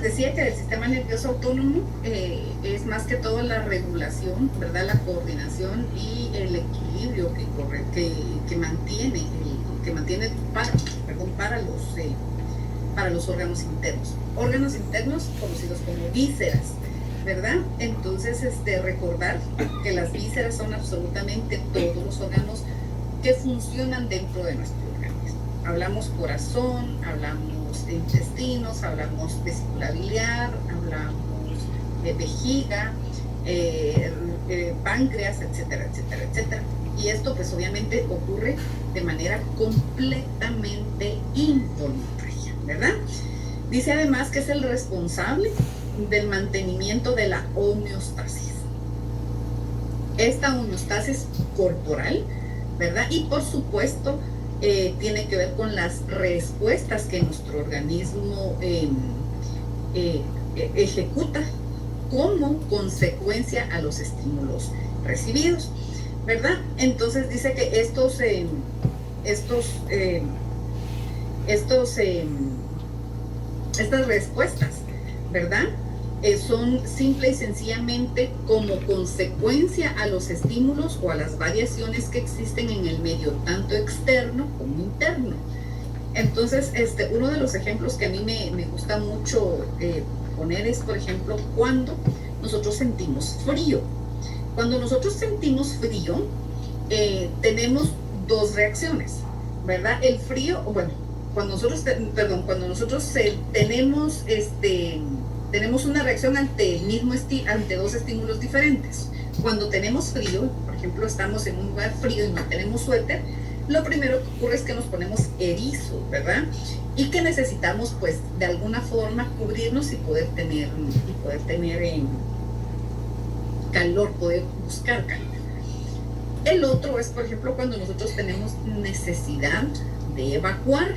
decía que el sistema nervioso autónomo es más que todo la regulación, ¿verdad? La coordinación y el equilibrio que mantiene, para los órganos internos. Órganos internos conocidos como vísceras, ¿verdad? Entonces, recordar que las vísceras son absolutamente todos los órganos que funcionan dentro de nuestro organismo. Hablamos corazón, hablamos de intestinos, hablamos vesícula biliar, hablamos de vejiga, páncreas, etcétera, etcétera, etcétera. Y esto pues obviamente ocurre de manera completamente involuntaria, ¿verdad? Dice además que es el responsable del mantenimiento de la homeostasis. Esta homeostasis corporal, ¿verdad? Y por supuesto tiene que ver con las respuestas que nuestro organismo ejecuta como consecuencia a los estímulos recibidos, ¿verdad? Entonces dice que estas respuestas, ¿verdad? Son simple y sencillamente como consecuencia a los estímulos o a las variaciones que existen en el medio, tanto externo como interno. Entonces, uno de los ejemplos que a mí me gusta mucho poner es, por ejemplo, cuando nosotros sentimos frío. Cuando nosotros sentimos frío, tenemos dos reacciones, ¿verdad? El frío, bueno, cuando nosotros tenemos una reacción ante dos estímulos diferentes. Cuando tenemos frío, por ejemplo, estamos en un lugar frío y no tenemos suéter, lo primero que ocurre es que nos ponemos erizos, ¿verdad? Y que necesitamos, pues, de alguna forma cubrirnos y poder tener calor, poder buscar calor. El otro es, por ejemplo, cuando nosotros tenemos necesidad de evacuar,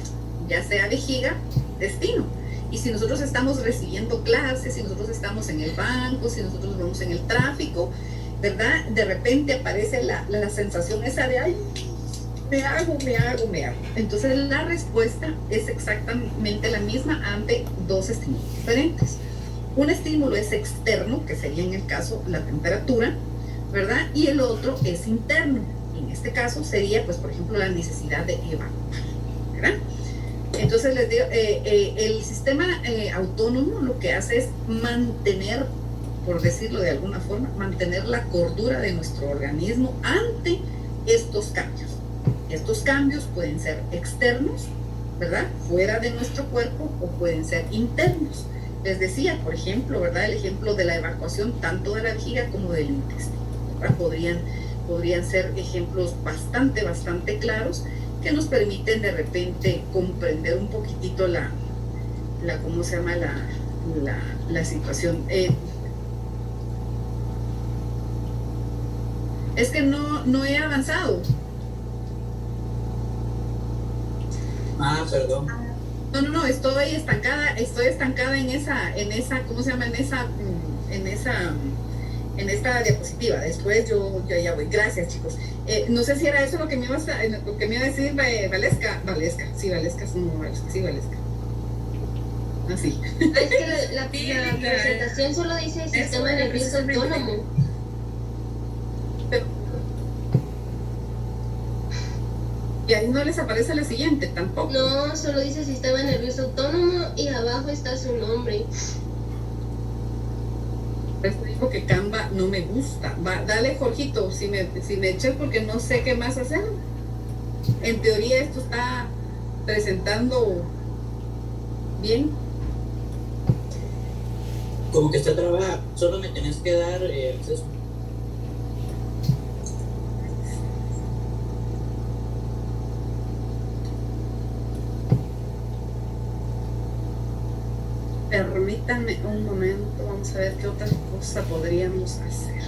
ya sea vejiga, intestino. Y si nosotros estamos recibiendo clases, si nosotros estamos en el banco, si nosotros vamos en el tráfico, ¿verdad? De repente aparece la sensación esa de, ay, me hago. Entonces la respuesta es exactamente la misma ante dos estímulos diferentes. Un estímulo es externo, que sería en el caso la temperatura, ¿verdad? Y el otro es interno. En este caso sería, pues, por ejemplo, la necesidad de evacuar, ¿verdad? Entonces les digo, el sistema autónomo lo que hace es mantener, por decirlo de alguna forma, mantener la cordura de nuestro organismo ante estos cambios. Estos cambios pueden ser externos, ¿verdad? Fuera de nuestro cuerpo, o pueden ser internos. Les decía, por ejemplo, ¿verdad? El ejemplo de la evacuación tanto de la vejiga como del intestino, ¿verdad? Podrían ser ejemplos bastante claros que nos permiten de repente comprender un poquitito ¿cómo se llama? La situación. Es que no he avanzado. Perdón. No, estoy estancada en esa, ¿cómo se llama? En esta diapositiva. Después yo ya voy. Gracias, chicos. No sé si era eso lo que me iba a decir Valesca. Sí, Valesca. Así. Es que la presentación solo dice sistema nervioso autónomo. Y ahí no les aparece la siguiente tampoco. No, solo dice sistema nervioso autónomo y abajo está su nombre. Esto dijo que Canva no me gusta. Dale, Jorgito, si me eches, porque no sé qué más hacer. En teoría esto está presentando bien. Como que está trabajado. Solo me tenés que dar acceso. Permítanme un momento, vamos a ver qué otra cosa podríamos hacer.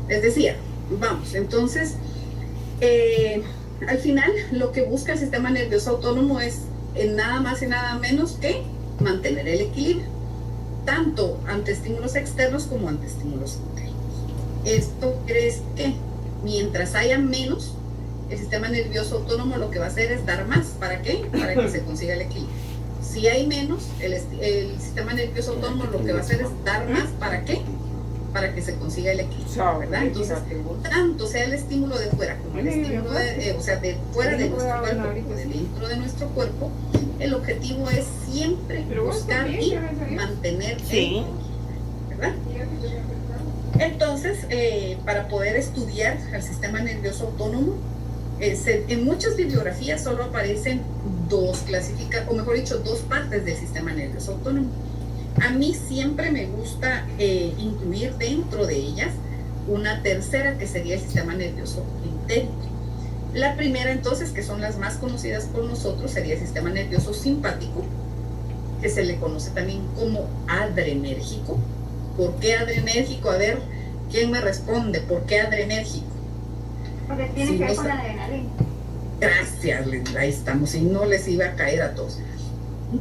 Les decía, vamos, entonces, al final lo que busca el sistema nervioso autónomo es nada más y nada menos que mantener el equilibrio, tanto ante estímulos externos como ante estímulos internos. Esto quiere que mientras haya menos, el sistema nervioso autónomo lo que va a hacer es dar más. ¿Para qué? Para que se consiga el equilibrio. Si hay menos, el sistema nervioso autónomo lo que va a hacer es dar más. ¿Para qué? Para que se consiga el equilibrio, ¿verdad? Entonces, tanto sea el estímulo de fuera como el estímulo de fuera de nuestro cuerpo o de dentro de nuestro cuerpo, el objetivo es siempre buscar y mantener el equilibrio, ¿verdad? Entonces, para poder estudiar al sistema nervioso autónomo, en muchas bibliografías solo aparecen dos partes del sistema nervioso autónomo. A mí siempre me gusta incluir dentro de ellas una tercera, que sería el sistema nervioso entérico. La primera, entonces, que son las más conocidas por nosotros, sería el sistema nervioso simpático, que se le conoce también como adrenérgico. ¿Por qué adrenérgico? A ver, ¿quién me responde? ¿Por qué adrenérgico? Porque tiene que ver con la adrenalina. Gracias, Linda, ahí estamos, y no les iba a caer a todos.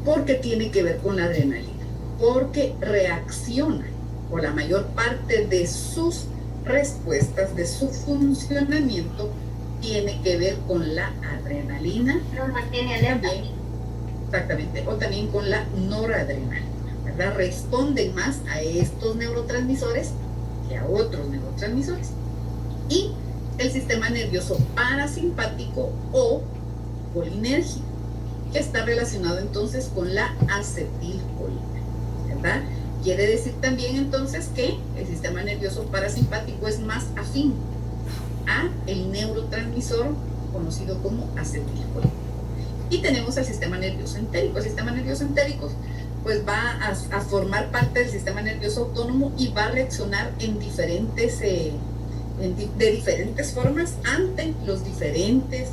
Porque tiene que ver con la adrenalina, porque reacciona, o la mayor parte de sus respuestas, de su funcionamiento, tiene que ver con la adrenalina. Nos mantiene alerta. Exactamente, o también con la noradrenalina, ¿verdad? Responden más a estos neurotransmisores que a otros neurotransmisores. Y el sistema nervioso parasimpático o colinérgico, que está relacionado entonces con la acetilcolina, ¿verdad? Quiere decir también entonces que el sistema nervioso parasimpático es más afín a el neurotransmisor conocido como acetilcolina. Y tenemos el sistema nervioso entérico. El sistema nervioso entérico pues va a formar parte del sistema nervioso autónomo y va a reaccionar en de diferentes formas ante los diferentes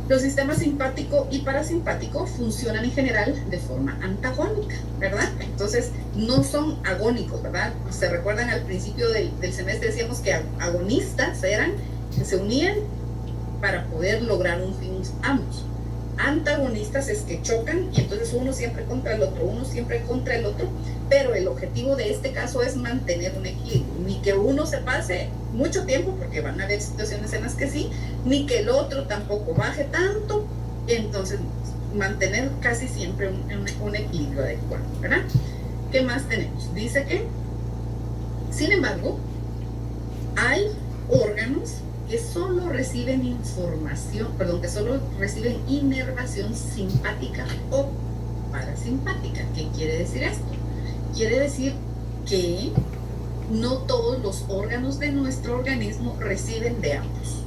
los sistemas simpático y parasimpático funcionan en general de forma antagónica, ¿verdad? Entonces no son agónicos, ¿verdad? Se recuerdan al principio del semestre decíamos que agonistas eran que se unían para poder lograr un fin ambos. Antagonistas es que chocan y entonces uno siempre contra el otro, pero el objetivo de este caso es mantener un equilibrio, ni que uno se pase mucho tiempo, porque van a haber situaciones en las que sí, ni que el otro tampoco baje tanto, entonces mantener casi siempre un equilibrio adecuado, ¿verdad? ¿Qué más tenemos? Dice que, sin embargo, hay órganos que solo reciben que solo reciben inervación simpática o parasimpática. ¿Qué quiere decir esto? Quiere decir que no todos los órganos de nuestro organismo reciben de ambos,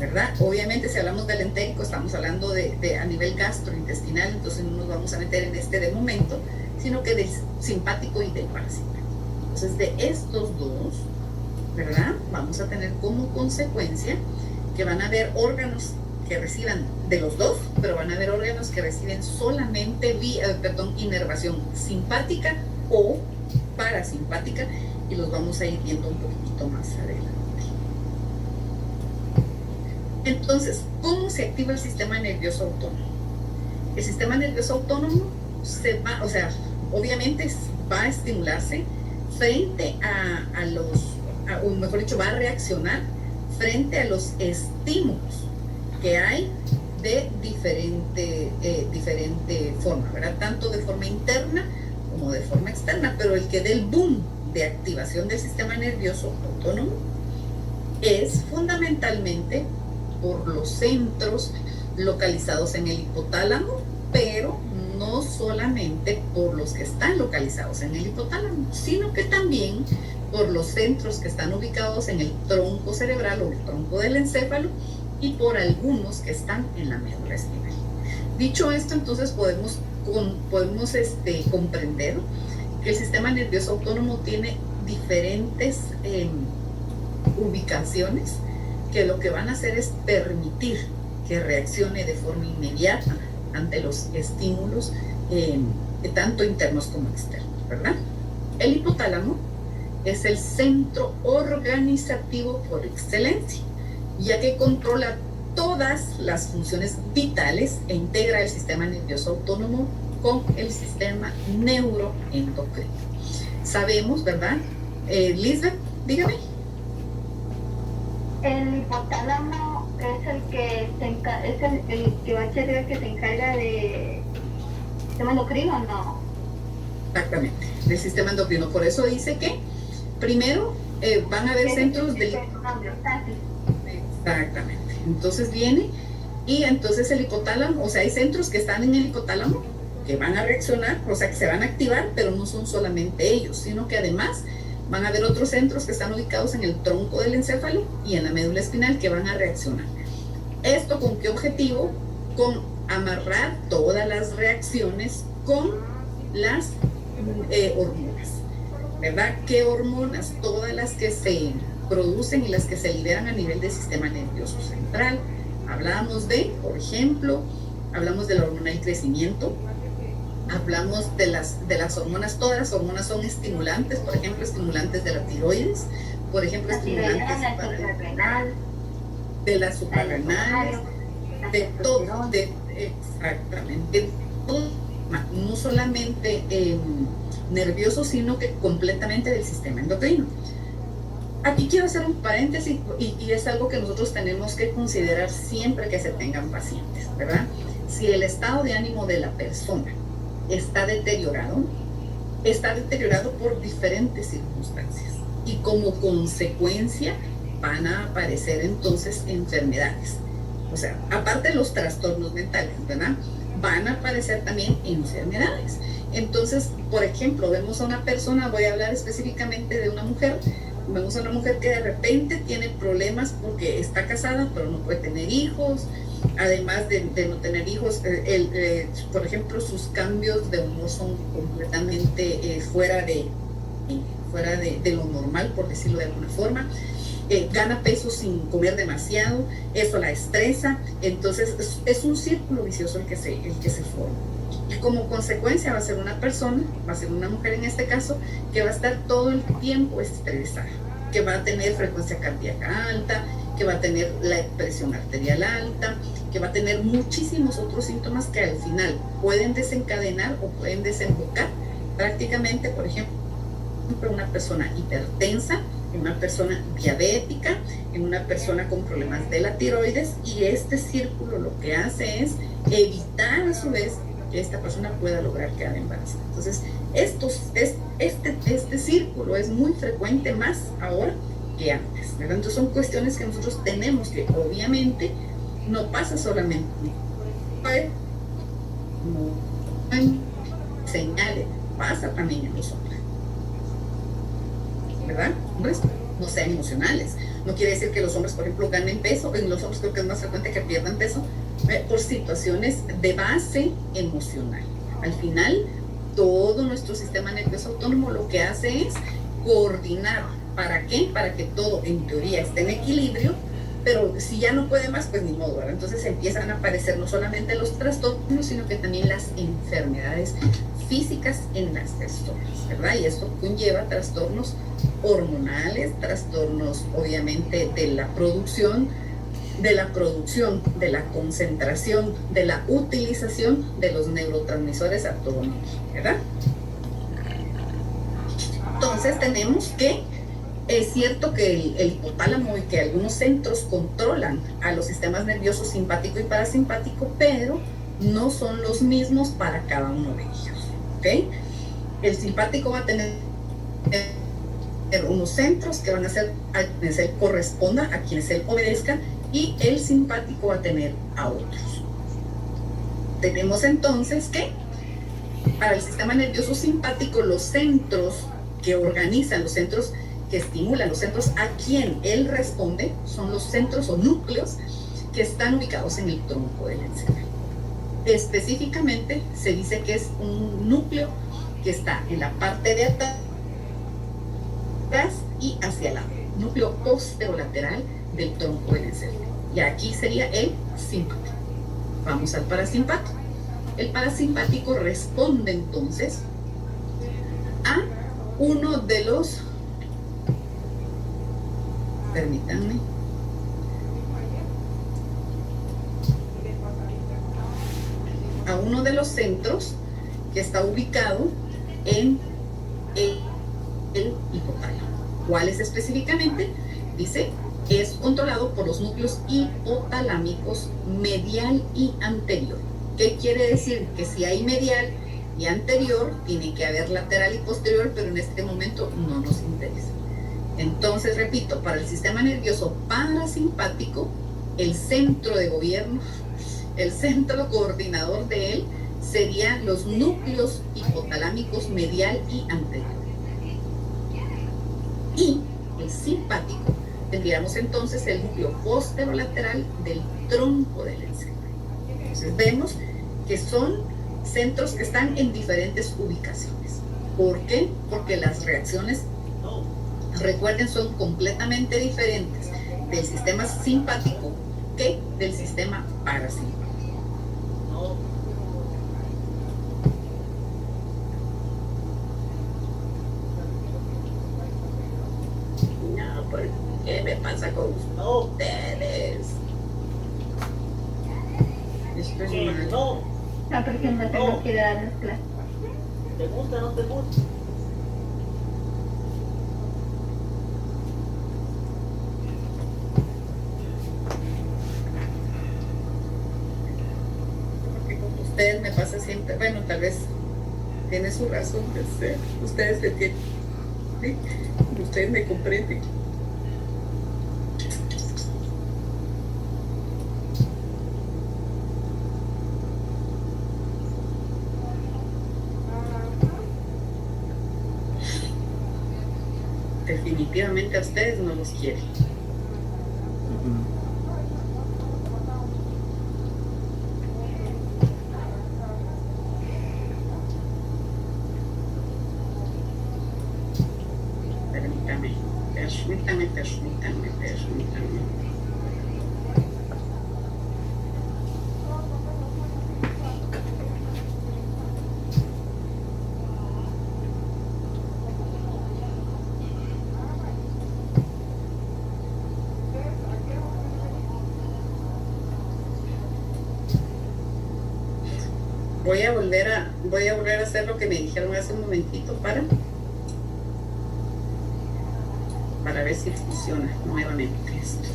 ¿verdad? Obviamente si hablamos del entérico estamos hablando de a nivel gastrointestinal, entonces no nos vamos a meter en este de momento, sino que del simpático y del parasimpático. Entonces de estos dos, ¿verdad? Vamos a tener como consecuencia que van a haber órganos que reciban de los dos, pero van a haber órganos que reciben solamente inervación simpática o parasimpática, y los vamos a ir viendo un poquito más adelante. Entonces, ¿cómo se activa el sistema nervioso autónomo? El sistema nervioso autónomo obviamente va a estimularse frente o mejor dicho, va a reaccionar frente a los estímulos que hay de diferente forma, ¿verdad? Tanto de forma interna como de forma externa, pero el que dé el boom de activación del sistema nervioso autónomo es fundamentalmente por los centros localizados en el hipotálamo, pero no solamente por los que están localizados en el hipotálamo, sino que también por los centros que están ubicados en el tronco cerebral o el tronco del encéfalo y por algunos que están en la médula espinal. Dicho esto, entonces podemos comprender que el sistema nervioso autónomo tiene diferentes ubicaciones que lo que van a hacer es permitir que reaccione de forma inmediata ante los estímulos tanto internos como externos, ¿verdad? El hipotálamo es el centro organizativo por excelencia, ya que controla todas las funciones vitales e integra el sistema nervioso autónomo con el sistema neuroendocrino. Sabemos, ¿verdad? Lisbeth, dígame. El hipotálamo es el que el que va a ser el que se encarga de sistema endocrino, ¿no? Exactamente, del sistema endocrino. Por eso dice que primero van a haber centros de... Exactamente. Entonces viene y entonces el hipotálamo, o sea, hay centros que están en el hipotálamo que van a reaccionar, o sea, que se van a activar, pero no son solamente ellos, sino que además van a haber otros centros que están ubicados en el tronco del encéfalo y en la médula espinal que van a reaccionar. ¿Esto con qué objetivo? Con amarrar todas las reacciones con las hormonas, ¿verdad? ¿Qué hormonas? Todas las que se producen y las que se liberan a nivel del sistema nervioso central. Hablamos de, por ejemplo, hablamos de la hormona del crecimiento, hablamos de las hormonas, todas las hormonas son estimulantes, por ejemplo, estimulantes de la tiroides, por ejemplo, estimulantes de las suprarrenales, de todo, exactamente, no solamente nervioso, sino que completamente del sistema endocrino. Aquí quiero hacer un paréntesis y es algo que nosotros tenemos que considerar siempre que se tengan pacientes, ¿verdad? Si el estado de ánimo de la persona está deteriorado por diferentes circunstancias y como consecuencia van a aparecer entonces enfermedades. O sea, aparte de los trastornos mentales, ¿verdad? Van a aparecer también enfermedades. Entonces, por ejemplo, vemos a una persona, voy a hablar específicamente de una mujer, vemos a una mujer que de repente tiene problemas porque está casada pero no puede tener hijos, además de no tener hijos, por ejemplo, sus cambios de humor son completamente fuera de lo normal, por decirlo de alguna forma. Gana peso sin comer demasiado, eso la estresa, entonces es un círculo vicioso el que se forma. Y como consecuencia va a ser una persona, va a ser una mujer en este caso, que va a estar todo el tiempo estresada, que va a tener frecuencia cardíaca alta, que va a tener la presión arterial alta, que va a tener muchísimos otros síntomas que al final pueden desencadenar o pueden desembocar prácticamente, por ejemplo, una persona hipertensa, en una persona diabética, en una persona con problemas de la tiroides, y este círculo lo que hace es evitar a su vez que esta persona pueda lograr quedar embarazada. Entonces, este círculo es muy frecuente más ahora que antes, ¿verdad? Entonces son cuestiones que nosotros tenemos que, obviamente, no pasa solamente, no hay señales, pasa también en los hombres, ¿verdad? Hombres no sean emocionales. No quiere decir que los hombres, por ejemplo, ganen peso. En los hombres creo que es más frecuente que pierdan peso por situaciones de base emocional. Al final, todo nuestro sistema nervioso autónomo lo que hace es coordinar. ¿Para qué? Para que todo, en teoría, esté en equilibrio, pero si ya no puede más, pues ni modo, ¿verdad? Entonces empiezan a aparecer no solamente los trastornos, sino que también las enfermedades físicas en las personas, ¿verdad? Y esto conlleva trastornos hormonales, trastornos obviamente de la producción, de la concentración, de la utilización de los neurotransmisores a todo nivel, ¿verdad? Entonces tenemos que, es cierto que el hipotálamo y que algunos centros controlan a los sistemas nerviosos simpático y parasimpático, pero no son los mismos para cada uno de ellos, ¿ok? El simpático va a tener unos centros que van a ser a quienes él corresponda, a quienes él obedezca, y el simpático va a tener a otros. Tenemos entonces que para el sistema nervioso simpático, los centros que organizan, los centros que estimulan, los centros a quien él responde, son los centros o núcleos que están ubicados en el tronco del encéfalo. Específicamente se dice que es un núcleo que está en la parte de atrás y hacia el lado, núcleo posterolateral del tronco del encéfalo. Y aquí sería el simpático. Vamos al parasimpático. El parasimpático responde entonces a uno de los, permítanme, a uno de los centros que está ubicado en el hipotálamo. ¿Cuáles específicamente? Dice es controlado por los núcleos hipotalámicos medial y anterior. ¿Qué quiere decir? Que si hay medial y anterior, tiene que haber lateral y posterior, pero en este momento no nos interesa. Entonces, repito, para el sistema nervioso parasimpático, el centro de gobierno, el centro coordinador de él, serían los núcleos hipotalámicos medial y anterior. Y el simpático, tendríamos entonces el núcleo posterolateral del tronco del encéfalo. Entonces vemos que son centros que están en diferentes ubicaciones. ¿Por qué? Porque las reacciones, recuerden, son completamente diferentes del sistema simpático que del sistema parasimpático. No, ¿por qué me pasa con ustedes? Esto es malo. No, porque no tengo que darles clase. ¿Te gusta o no te gusta? Porque con ustedes me pasa siempre, bueno, tal vez tiene su razón de ser, ustedes me tienen, ¿sí? Ustedes me comprenden. Definitivamente a ustedes no los quieren. Permítame. Voy a volver a hacer lo que me dijeron hace un momentito para ver si funciona nuevamente esto.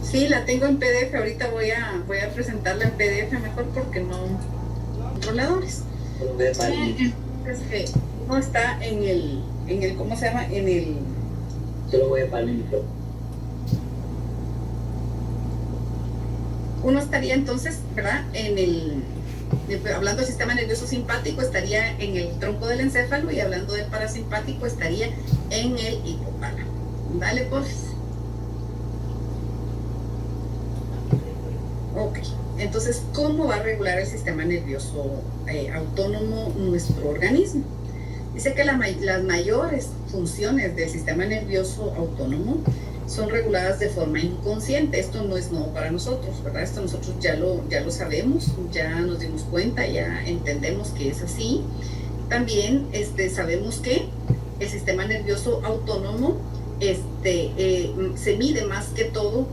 Sí, la tengo en PDF, ahorita voy a presentarla en PDF mejor porque no controladores. No está en el ¿cómo se llama? En el. Yo lo voy a parar el micrófono. Uno estaría entonces, ¿verdad? Hablando del sistema nervioso simpático, estaría en el tronco del encéfalo, y hablando del parasimpático, estaría en el hipotálamo. Dale, pues. Ok, entonces, ¿cómo va a regular el sistema nervioso autónomo nuestro organismo? Dice que las mayores funciones del sistema nervioso autónomo son reguladas de forma inconsciente. Esto no es nuevo para nosotros, ¿verdad? Esto nosotros ya lo sabemos, ya nos dimos cuenta, ya entendemos que es así. También sabemos que el sistema nervioso autónomo se mide más que todo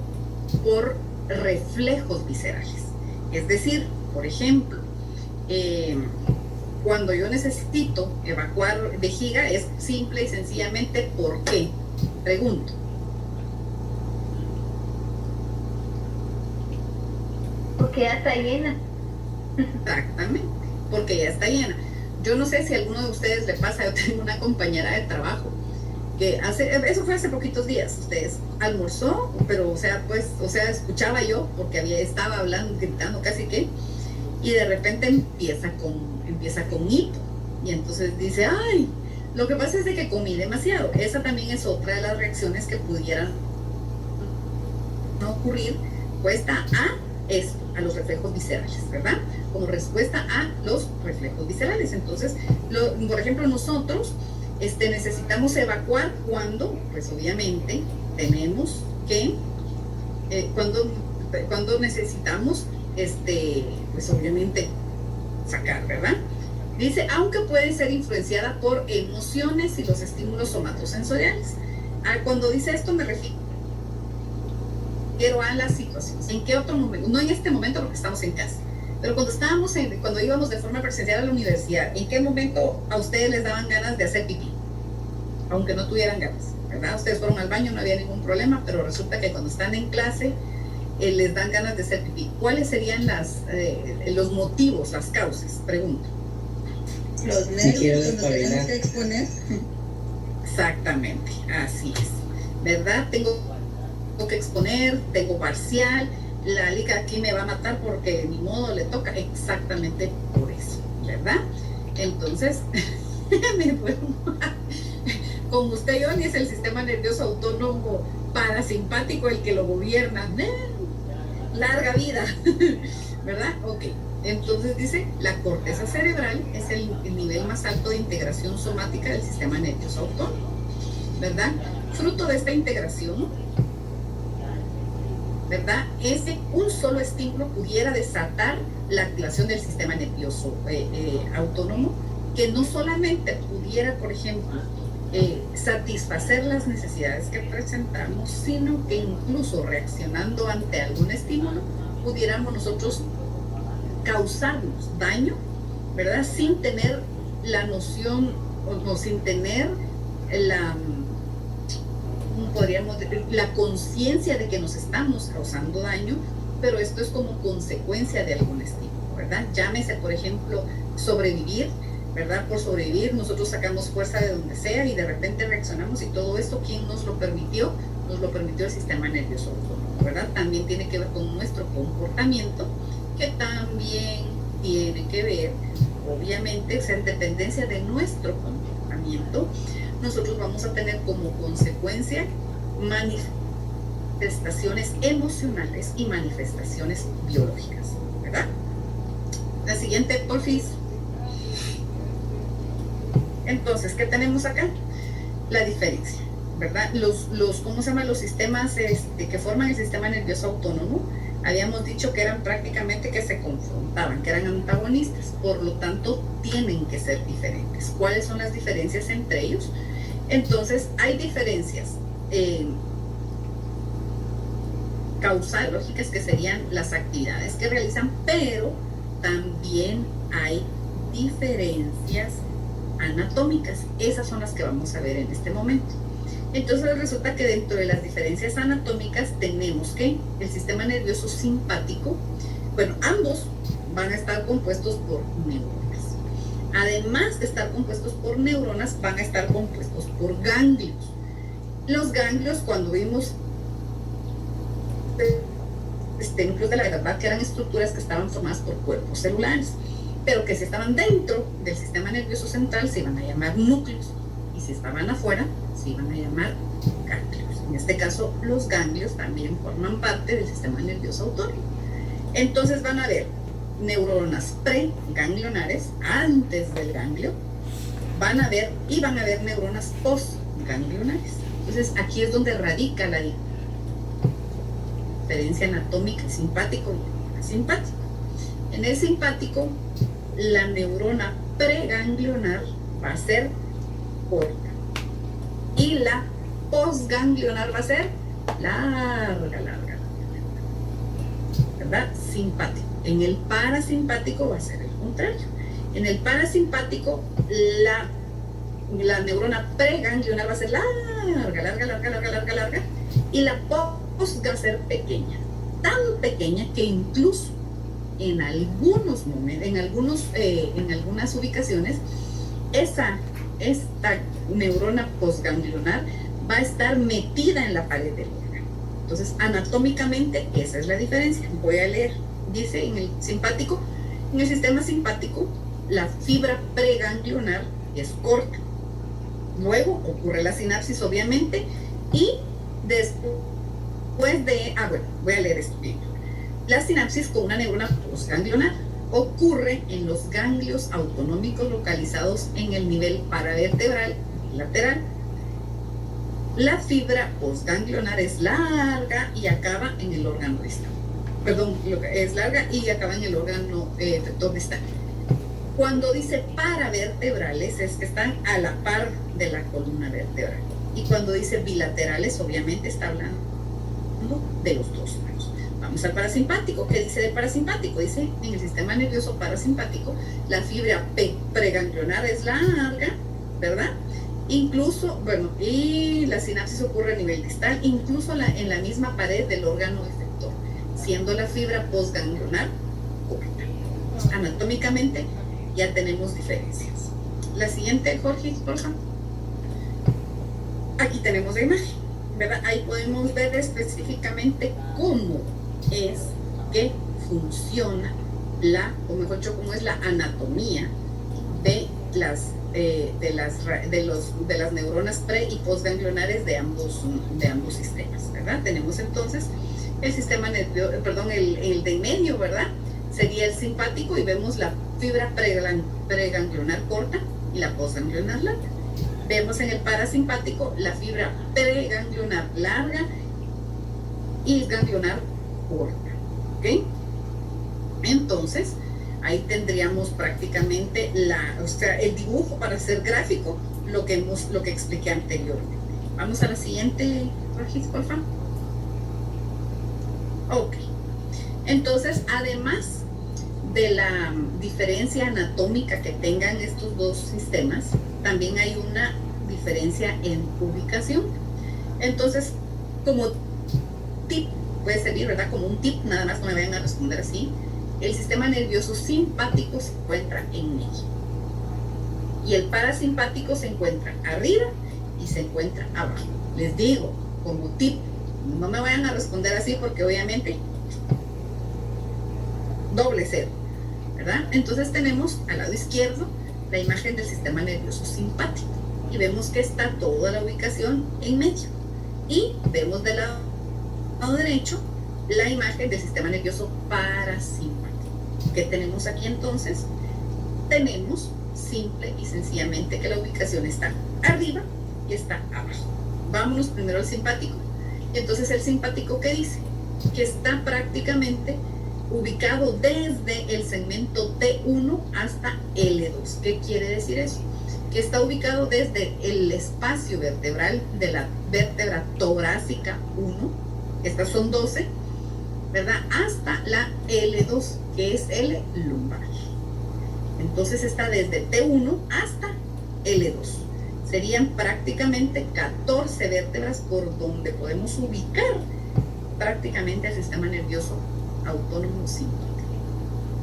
por reflejos viscerales. Es decir, por ejemplo, cuando yo necesito evacuar vejiga, es simple y sencillamente ¿por qué? Pregunto. Porque ya está llena. Exactamente, porque ya está llena. Yo no sé si a alguno de ustedes le pasa, yo tengo una compañera de trabajo que eso fue hace poquitos días, ustedes almorzó, pero escuchaba yo, porque estaba hablando, gritando casi que, y de repente empieza con hipo, y entonces dice, ay, lo que pasa es de que comí demasiado. Esa también es otra de las reacciones que pudieran no ocurrir, respuesta a los reflejos viscerales, ¿verdad? Como respuesta a los reflejos viscerales. Entonces, por ejemplo, nosotros Necesitamos evacuar cuando, pues obviamente, tenemos que, cuando necesitamos, pues obviamente, sacar, ¿verdad? Dice, aunque puede ser influenciada por emociones y los estímulos somatosensoriales. Cuando dice esto me refiero a las situaciones. ¿En qué otro momento? No en este momento porque estamos en casa, pero cuando íbamos de forma presencial a la universidad, ¿en qué momento a ustedes les daban ganas de hacer pipí? Aunque no tuvieran ganas, ¿verdad? Ustedes fueron al baño, no había ningún problema, pero resulta que cuando están en clase les dan ganas de hacer pipí. ¿Cuáles serían los motivos, las causas? Pregunto. Los nervios cuando tenemos que exponer. Exactamente, así es, ¿verdad? Tengo que exponer, tengo parcial, la liga aquí me va a matar porque ni modo le toca, exactamente por eso, ¿verdad? Entonces, como usted, Johnny, es el sistema nervioso autónomo parasimpático el que lo gobierna. Larga vida, ¿verdad? Ok. Entonces dice, la corteza cerebral es el nivel más alto de integración somática del sistema nervioso autónomo, ¿verdad? Fruto de esta integración, ¿verdad? Es que un solo estímulo pudiera desatar la activación del sistema nervioso autónomo, que no solamente pudiera, por ejemplo, satisfacer las necesidades que presentamos, sino que incluso reaccionando ante algún estímulo, pudiéramos nosotros causarnos daño, ¿verdad? Sin tener la noción o sin tener la conciencia de que nos estamos causando daño, pero esto es como consecuencia de algún estímulo, ¿verdad? Llámese, por ejemplo, sobrevivir, ¿verdad? Por sobrevivir nosotros sacamos fuerza de donde sea y de repente reaccionamos, y todo esto, ¿quién nos lo permitió? Nos lo permitió el sistema nervioso autónomo, ¿verdad? También tiene que ver con nuestro comportamiento, que también tiene que ver, obviamente, en dependencia de nuestro comportamiento, nosotros vamos a tener como consecuencia manifestaciones emocionales y manifestaciones biológicas, ¿verdad? La siguiente, porfis. Entonces, ¿qué tenemos acá? La diferencia, ¿verdad? ¿Cómo se llama? Los sistemas que forman el sistema nervioso autónomo, habíamos dicho que eran prácticamente que se confrontaban, que eran antagonistas, por lo tanto tienen que ser diferentes. ¿Cuáles son las diferencias entre ellos? Entonces hay diferencias causales, lógicas, que serían las actividades que realizan, pero también hay diferencias anatómicas. Esas son las que vamos a ver en este momento. Entonces resulta que dentro de las diferencias anatómicas tenemos que el sistema nervioso simpático, bueno, ambos van a estar compuestos por neuronas. Además de estar compuestos por neuronas, van a estar compuestos por ganglios. Los ganglios, cuando vimos núcleos de la gravedad, que eran estructuras que estaban formadas por cuerpos celulares, pero que si estaban dentro del sistema nervioso central se iban a llamar núcleos, y si estaban afuera se iban a llamar ganglios. En este caso, los ganglios también forman parte del sistema nervioso autónomo. Entonces van a haber neuronas preganglionares antes del ganglio, van a haber neuronas postganglionares. Entonces aquí es donde radica la diferencia anatómica, simpático y parasimpático. En el simpático, la neurona preganglionar va a ser corta y la postganglionar va a ser larga, ¿verdad? Simpático. En el parasimpático va a ser el contrario. En el parasimpático, la neurona preganglionar va a ser larga, y la post va a ser pequeña, tan pequeña que incluso en algunos momentos, en algunas ubicaciones, esta neurona postganglionar va a estar metida en la pared del órgano. Entonces, anatómicamente, esa es la diferencia. Voy a leer. Dice en el simpático, en el sistema simpático, la fibra preganglionar es corta. Luego ocurre la sinapsis, obviamente, y después de... voy a leer esto bien. La sinapsis con una neurona postganglionar ocurre en los ganglios autonómicos localizados en el nivel paravertebral bilateral. La fibra postganglionar es larga y acaba en el órgano distal. Perdón, es larga y acaba en el órgano efector distal. Cuando dice paravertebrales es que están a la par de la columna vertebral. Y cuando dice bilaterales, obviamente está hablando de los dos lados. Vamos al parasimpático. ¿Qué dice del parasimpático? Dice, en el sistema nervioso parasimpático, la fibra preganglionar es larga, ¿verdad? Incluso, bueno, y la sinapsis ocurre a nivel distal, incluso en la misma pared del órgano efector, siendo la fibra postganglionar corta. Anatómicamente ya tenemos diferencias. La siguiente, Jorge, por favor. Aquí tenemos la imagen, ¿verdad? Ahí podemos ver específicamente cómo es que funciona o mejor dicho, cómo es la anatomía de las neuronas pre y postganglionares de ambos sistemas, ¿verdad? Tenemos entonces el sistema nervioso, perdón, el de en medio, ¿verdad? Sería el simpático y vemos la fibra preganglionar corta y la postganglionar larga. Vemos en el parasimpático la fibra preganglionar larga y ganglionar corta, ¿ok? Entonces, ahí tendríamos prácticamente el dibujo para hacer gráfico, lo que expliqué anteriormente. Vamos a la siguiente, Regis, por favor. Ok. Entonces, además de la diferencia anatómica que tengan estos dos sistemas, también hay una diferencia en ubicación. Entonces, como tip, puede servir, ¿verdad? Como un tip, nada más no me vayan a responder así. El sistema nervioso simpático se encuentra en medio y el parasimpático se encuentra arriba y se encuentra abajo. Les digo, como tip, no me vayan a responder así porque obviamente doble cero, ¿verdad? Entonces tenemos al lado izquierdo la imagen del sistema nervioso simpático y vemos que está toda la ubicación en medio, y vemos del lado derecho la imagen del sistema nervioso parasimpático. ¿Qué tenemos aquí entonces? Tenemos simple y sencillamente que la ubicación está arriba y está abajo. Vámonos primero al simpático. Y entonces el simpático, ¿qué dice? Que está prácticamente ubicado desde el segmento T1 hasta L2. ¿Qué quiere decir eso? Que está ubicado desde el espacio vertebral de la vértebra torácica 1, estas son 12, ¿verdad? Hasta la L2, que es L lumbar. Entonces está desde T1 hasta L2. Serían prácticamente 14 vértebras por donde podemos ubicar prácticamente el sistema nervioso autónomo simpático.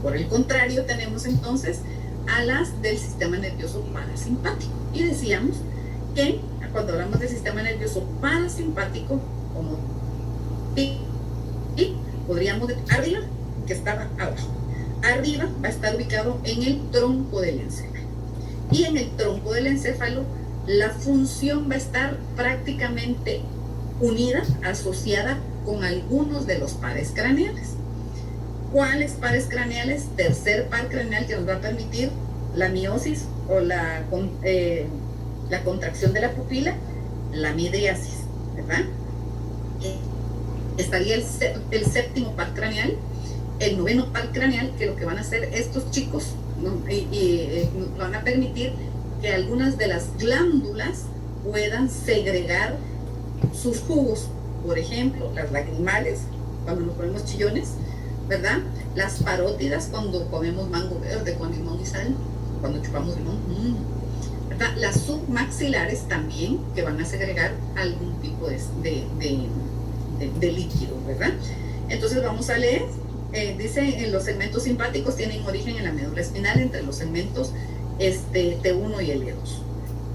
Por el contrario, tenemos entonces a las del sistema nervioso parasimpático. Y decíamos que cuando hablamos del sistema nervioso parasimpático, como podríamos decir arriba, que estaba abajo. Arriba va a estar ubicado en el tronco del encéfalo. Y en el tronco del encéfalo, la función va a estar prácticamente unida, asociada con algunos de los pares craneales. ¿Cuáles pares craneales? Tercer par craneal, que nos va a permitir la miosis o la contracción de la pupila, la midriasis, ¿verdad? Estaría el séptimo par craneal, el noveno par craneal, que lo que van a hacer estos chicos, ¿no? Van a permitir que algunas de las glándulas puedan segregar sus jugos, por ejemplo, las lagrimales, cuando nos ponemos chillones, ¿verdad? Las parótidas, cuando comemos mango verde con limón y sal, cuando chupamos limón, ¿verdad? Las submaxilares también, que van a segregar algún tipo de líquido, ¿verdad? Entonces vamos a leer, dice, los segmentos simpáticos tienen origen en la médula espinal entre los segmentos T1 y L2.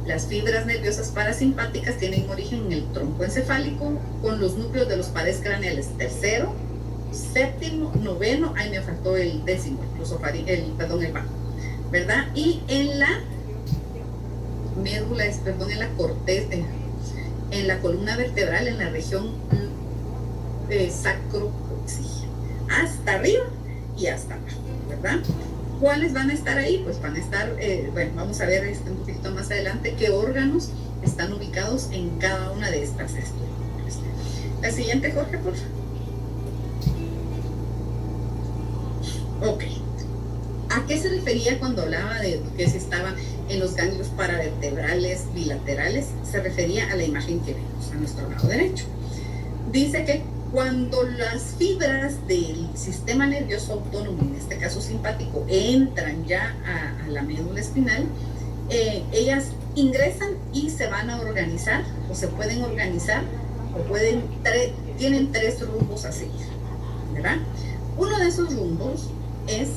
Las fibras nerviosas parasimpáticas tienen origen en el tronco encefálico con los núcleos de los pares craneales tercero, séptimo, noveno, ahí me faltó el décimo, el bajo, ¿verdad? Y en la médula, en la corteza, en la columna vertebral, en la región sacrocoxígea, hasta arriba y hasta abajo, ¿verdad? ¿Cuáles van a estar ahí? Pues van a estar, bueno, vamos a ver un poquito más adelante qué órganos están ubicados en cada una de estas estructuras. La siguiente, Jorge, por favor. Ok. ¿A qué se refería cuando hablaba de que se estaban en los ganglios paravertebrales bilaterales? Se refería a la imagen que vemos a nuestro lado derecho. Dice que cuando las fibras del sistema nervioso autónomo, en este caso simpático, entran ya a la médula espinal, ellas ingresan y se van a organizar, o se pueden organizar, o tienen tres rumbos a seguir, ¿verdad? Uno de esos rumbos es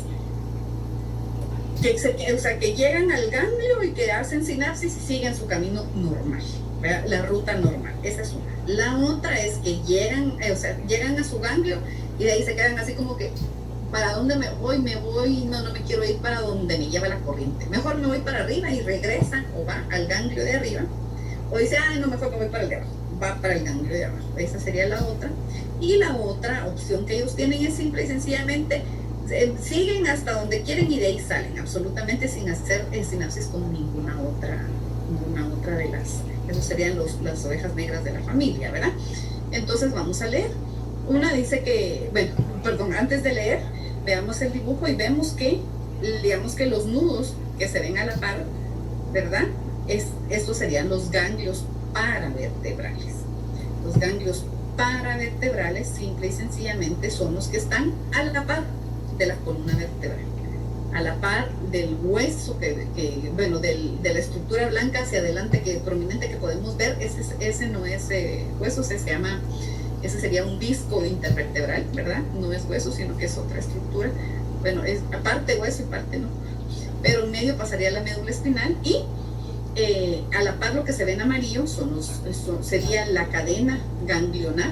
que llegan al ganglio y que hacen sinapsis y siguen su camino normal, ¿verdad? La ruta normal, esa es una. La otra es que llegan a su ganglio y de ahí se quedan así como que, ¿para dónde me voy? No me quiero ir para donde me lleva la corriente. Mejor me voy para arriba y regresa o va al ganglio de arriba. O dice, no, mejor me voy para el de abajo. Va para el ganglio de abajo. Esa sería la otra. Y la otra opción que ellos tienen es simple y sencillamente siguen hasta donde quieren y de ahí salen, absolutamente sin hacer sinapsis con ninguna otra de las, esos serían las ovejas negras de la familia, ¿verdad? Entonces vamos a leer. Una dice que, antes de leer, veamos el dibujo y vemos que, digamos que los nudos que se ven a la par, ¿verdad? Estos serían los ganglios paravertebrales. Los ganglios paravertebrales, simple y sencillamente, son los que están a la par de la columna vertebral, a la par del hueso de la estructura blanca hacia adelante, prominente que podemos ver. Ese no es hueso, ese sería un disco intervertebral, ¿verdad? No es hueso, sino que es otra estructura. Bueno, es aparte hueso y parte no. Pero en medio pasaría la médula espinal y a la par lo que se ve en amarillo sería la cadena ganglionar,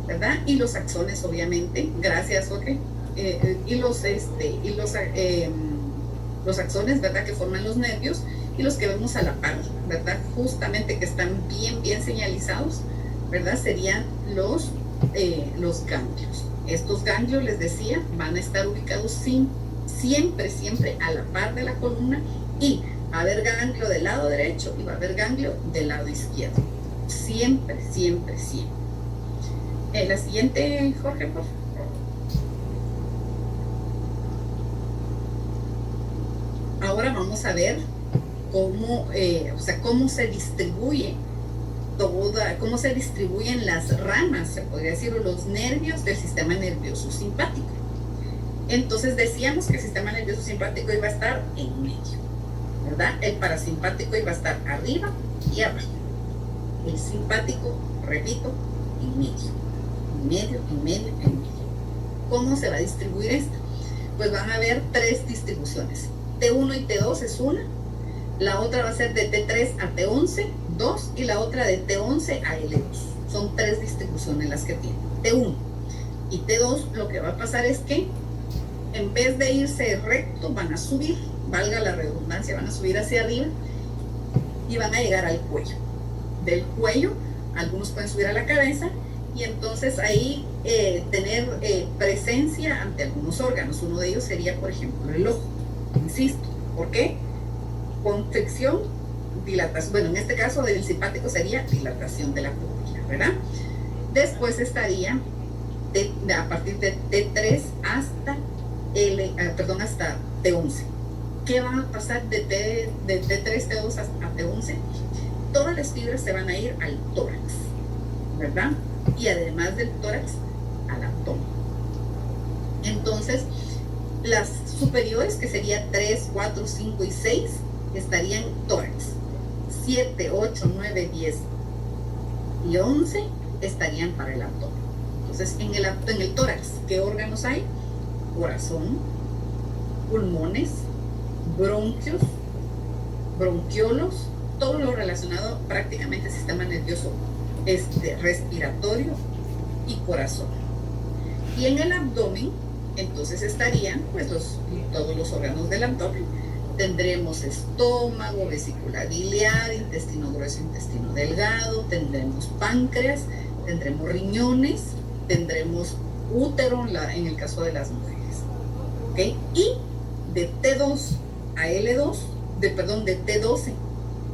¿verdad? Y los axones, obviamente, gracias, Jorge. Y los axones, ¿verdad? Que forman los nervios, y los que vemos a la par, ¿verdad? Justamente que están bien señalizados, ¿verdad? Serían los ganglios. Estos ganglios, les decía, van a estar ubicados siempre a la par de la columna, y va a haber ganglio del lado derecho y va a haber ganglio del lado izquierdo. Siempre. La siguiente, Jorge, por favor. Ahora vamos a ver cómo se distribuyen las ramas, se podría decir, o los nervios del sistema nervioso simpático. Entonces decíamos que el sistema nervioso simpático iba a estar en medio, ¿verdad? El parasimpático iba a estar arriba y abajo. El simpático, repito, en medio. ¿Cómo se va a distribuir esto? Pues van a haber tres distribuciones. T1 y T2 es una, la otra va a ser de T3 a T11, 2, y la otra de T11 a L2. Son tres distribuciones las que tienen. T1 y T2, lo que va a pasar es que en vez de irse recto, van a subir, valga la redundancia, van a subir hacia arriba y van a llegar al cuello. Del cuello, algunos pueden subir a la cabeza, y entonces ahí tener presencia ante algunos órganos. Uno de ellos sería, por ejemplo, el ojo. Insisto, ¿por qué? Constricción, dilatación. Bueno, en este caso del simpático sería dilatación de la pupila, ¿verdad? Después estaría a partir de T3 hasta hasta T11. ¿Qué va a pasar de T3, T2 hasta T11? Todas las fibras se van a ir al tórax, ¿verdad? Y además del tórax, al abdomen. Entonces, las superiores, que sería 3, 4, 5 y 6, estarían tórax. 7, 8, 9, 10 y 11 estarían para el abdomen. Entonces, en el tórax, ¿qué órganos hay? Corazón, pulmones, bronquios, bronquiolos, todo lo relacionado prácticamente al sistema nervioso respiratorio y corazón. Y en el abdomen, entonces estarían todos los órganos del abdomen. Tendremos estómago, vesícula biliar, intestino grueso, intestino delgado, tendremos páncreas, tendremos riñones, tendremos útero en el caso de las mujeres. ¿Okay? Y de T2 a L2, de T12,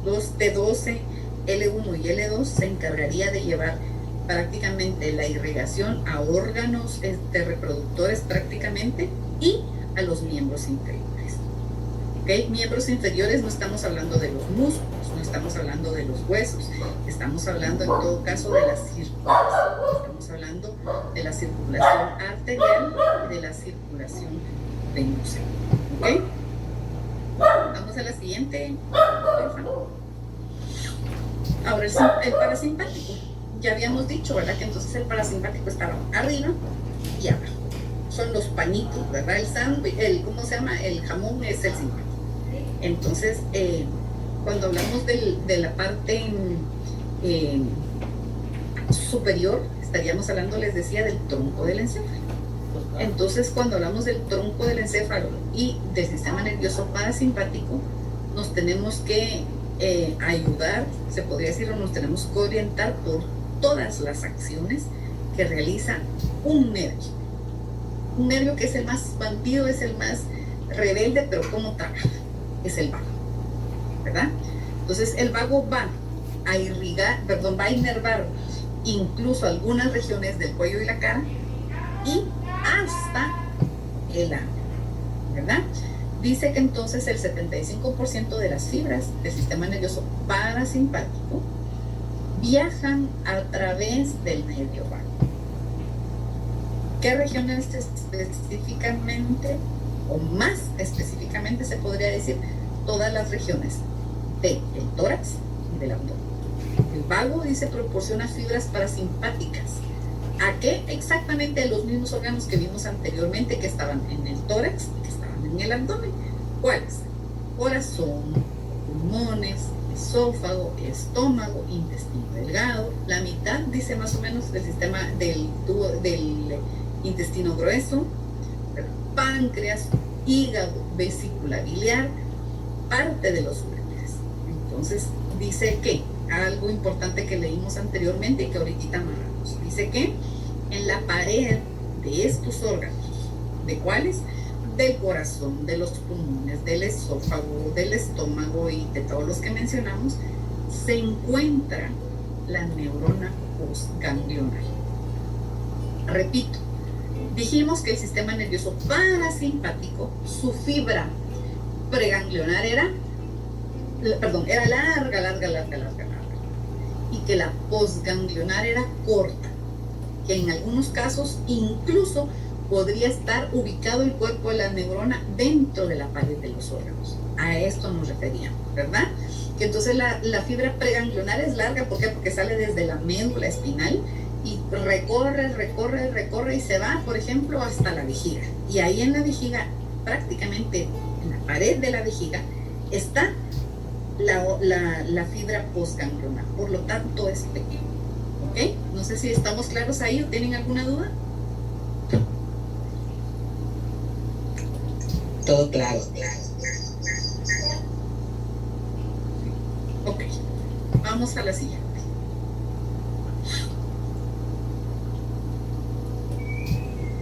2T12, L1 y L2 se encargaría de llevar prácticamente la irrigación a órganos reproductores prácticamente y a los miembros inferiores. ¿Okay? Miembros inferiores no estamos hablando de los músculos, no estamos hablando de los huesos, estamos hablando en todo caso de la circulación, estamos hablando de la circulación arterial y de la circulación venosa. ¿Ok? Vamos a la siguiente, por favor. Ahora el parasimpático. Ya habíamos dicho, ¿verdad? Que entonces el parasimpático estaba arriba y abajo. Son los pañitos, ¿verdad? El sándwich, ¿cómo se llama? El jamón es el simpático. Entonces, cuando hablamos de la parte superior, estaríamos hablando, les decía, del tronco del encéfalo. Entonces, cuando hablamos del tronco del encéfalo y del sistema nervioso parasimpático, nos tenemos que ayudar, se podría decir, o nos tenemos que orientar por todas las acciones que realiza un nervio. Un nervio que es el más bandido, es el más rebelde, pero ¿cómo trabaja? Es el vago, ¿verdad? Entonces el vago va a inervar incluso algunas regiones del cuello y la cara y hasta el ano, ¿verdad? Dice que entonces el 75% de las fibras del sistema nervioso parasimpático viajan a través del nervio vago. ¿Qué regiones específicamente, o más específicamente se podría decir, todas las regiones del tórax y del abdomen? El vago, dice, proporciona fibras parasimpáticas. ¿A qué? Exactamente a los mismos órganos que vimos anteriormente, que estaban en el tórax y que estaban en el abdomen. ¿Cuáles? Corazón, pulmones, esófago, estómago, intestino delgado, la mitad, dice, más o menos del sistema del intestino grueso, páncreas, hígado, vesícula biliar, parte de los úretres. Entonces dice que algo importante que leímos anteriormente y que ahorita amarramos, dice que en la pared de estos órganos, ¿de cuáles? Del corazón, de los pulmones, del esófago, del estómago y de todos los que mencionamos, se encuentra la neurona postganglionar. Repito, dijimos que el sistema nervioso parasimpático, su fibra preganglionar era larga, y que la postganglionar era corta, que en algunos casos incluso podría estar ubicado el cuerpo de la neurona dentro de la pared de los órganos. A esto nos referíamos, ¿verdad? Que entonces la fibra preganglionar es larga, ¿por qué? Porque sale desde la médula espinal y recorre y se va, por ejemplo, hasta la vejiga. Y ahí en la vejiga, prácticamente en la pared de la vejiga, está la fibra postganglionar. Por lo tanto, es pequeño. ¿Ok? No sé si estamos claros ahí o tienen alguna duda. Todo claro. Ok, vamos a la siguiente.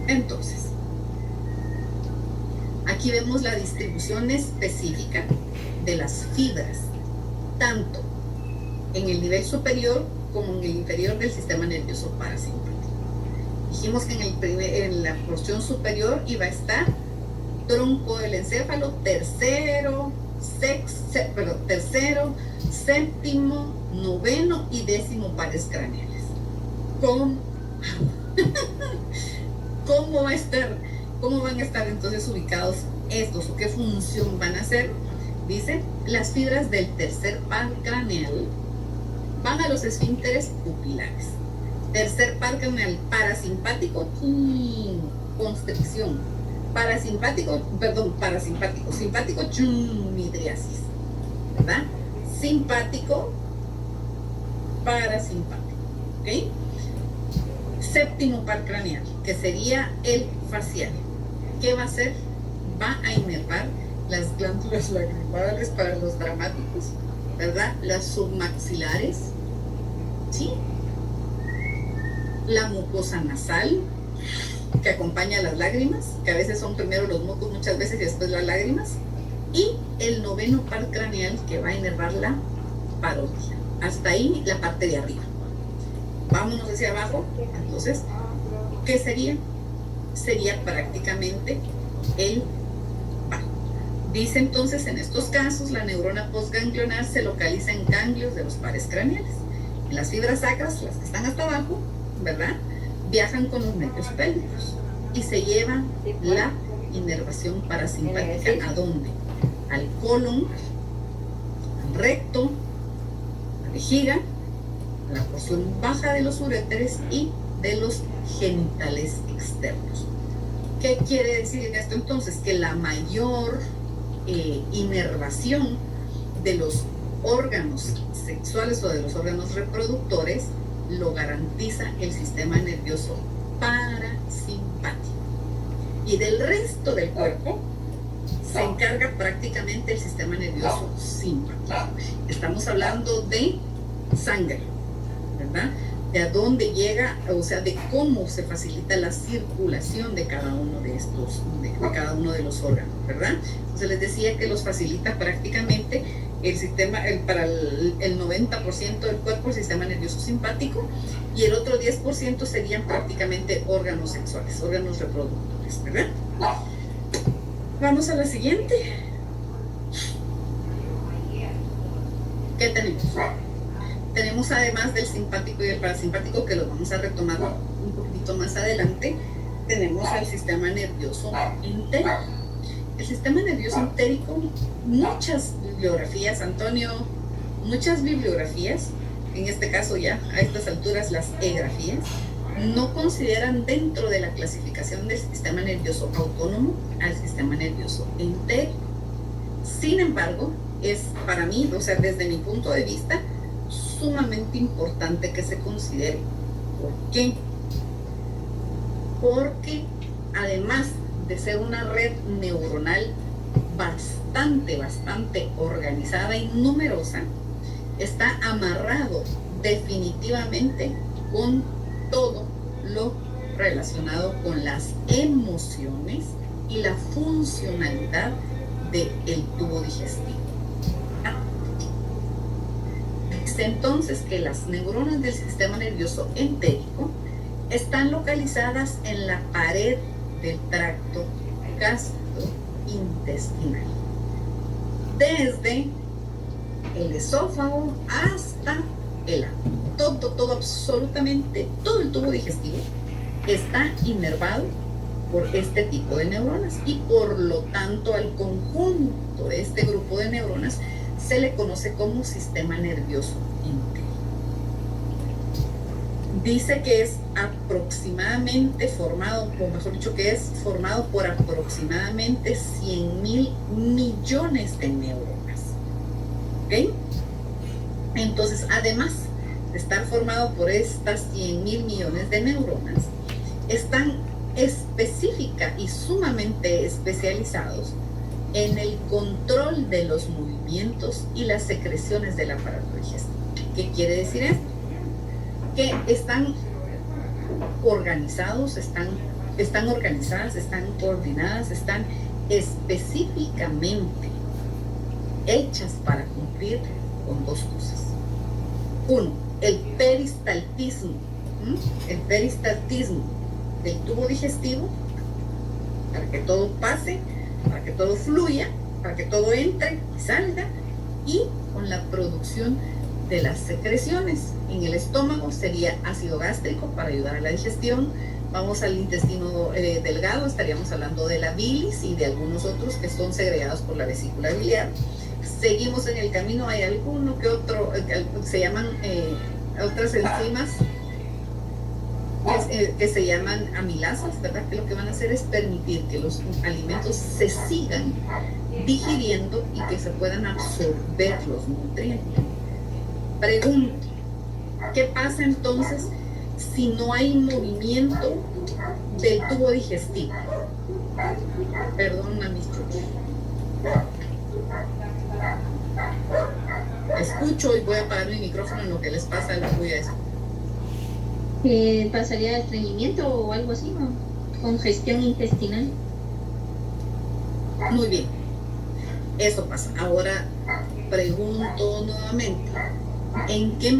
Entonces, aquí vemos la distribución específica de las fibras, tanto en el nivel superior como en el inferior del sistema nervioso parasimpático. Dijimos que en la porción superior iba a estar tronco del encéfalo, tercero, séptimo, noveno y décimo pares craneales. ¿Cómo va a estar? ¿Cómo van a estar entonces ubicados estos o qué función van a hacer? Dice, las fibras del tercer par craneal van a los esfínteres pupilares. Tercer par craneal parasimpático, constricción. Simpático, midriasis, ¿verdad? Simpático, parasimpático, ¿ok? Séptimo par craneal, que sería el facial. ¿Qué va a hacer? Va a inervar las glándulas lacrimales para los dramáticos, ¿verdad? Las submaxilares, ¿sí? La mucosa nasal, que acompaña las lágrimas, que a veces son primero los mocos muchas veces y después las lágrimas, y el noveno par craneal que va a inervar la parótida. Hasta ahí la parte de arriba. Vámonos hacia abajo. Entonces, ¿qué sería? Sería prácticamente el par. Dice entonces, en estos casos, la neurona postganglionar se localiza en ganglios de los pares craneales. En las fibras sacras, las que están hasta abajo, ¿verdad?, viajan con los nervios pélvicos y se lleva la inervación parasimpática. ¿A dónde? Al colon, al recto, a la vejiga, a la porción baja de los uréteres y de los genitales externos. ¿Qué quiere decir esto entonces? Que la mayor inervación de los órganos sexuales o de los órganos reproductores lo garantiza el sistema nervioso parasimpático. Y del resto del cuerpo se encarga prácticamente el sistema nervioso simpático. Estamos hablando de sangre, ¿verdad? De a dónde llega, o sea, de cómo se facilita la circulación de cada uno de estos, de cada uno de los órganos, ¿verdad? Entonces les decía que los facilita prácticamente el sistema, para el 90% del cuerpo, el sistema nervioso simpático, y el otro 10% serían prácticamente órganos sexuales, órganos reproductores, ¿verdad? Vamos a la siguiente. ¿Qué tenemos? Tenemos, además del simpático y del parasimpático, que los vamos a retomar un poquito más adelante, tenemos al sistema nervioso entérico. El sistema nervioso entérico, muchas bibliografías, Antonio, muchas bibliografías, en este caso ya a estas alturas las egrafías, no consideran dentro de la clasificación del sistema nervioso autónomo al sistema nervioso entérico. Sin embargo, es para mí, o sea, desde mi punto de vista, sumamente importante que se considere. ¿Por qué? Porque además de ser una red neuronal bastante organizada y numerosa, está amarrado definitivamente con todo lo relacionado con las emociones y la funcionalidad del tubo digestivo. Dice entonces que las neuronas del sistema nervioso entérico están localizadas en la pared del tracto gastrointestinal, desde el esófago hasta el ano. Todo, absolutamente todo el tubo digestivo está inervado por este tipo de neuronas, y por lo tanto al conjunto de este grupo de neuronas se le conoce como sistema nervioso entérico. Dice que es aproximadamente formado, o mejor dicho, que es formado por aproximadamente 100.000 millones de neuronas. ¿Ok? Entonces, además de estar formado por estas 100.000 millones de neuronas, están específica y sumamente especializados en el control de los movimientos y las secreciones del aparato digestivo. ¿Qué quiere decir esto? Que están organizados, están organizadas, están coordinadas, están específicamente hechas para cumplir con dos cosas. Uno, el peristaltismo. El peristaltismo del tubo digestivo, para que todo pase, para que todo fluya, para que todo entre y salga, y con la producción de las secreciones. En el estómago sería ácido gástrico para ayudar a la digestión. Vamos al intestino delgado, estaríamos hablando de la bilis y de algunos otros que son segregados por la vesícula biliar. Seguimos en el camino, hay alguno que otro, se llaman otras enzimas que se llaman amilasas, ¿verdad? Que lo que van a hacer es permitir que los alimentos se sigan digiriendo y que se puedan absorber los nutrientes. Pregunto, ¿qué pasa entonces si no hay movimiento del tubo digestivo? Perdón a mis chuchos. Escucho y voy a apagar mi micrófono en lo que les pasa la bulla. ¿Pasaría estreñimiento o algo así, no? congestión intestinal. Muy bien, eso pasa. Ahora pregunto nuevamente, ¿en qué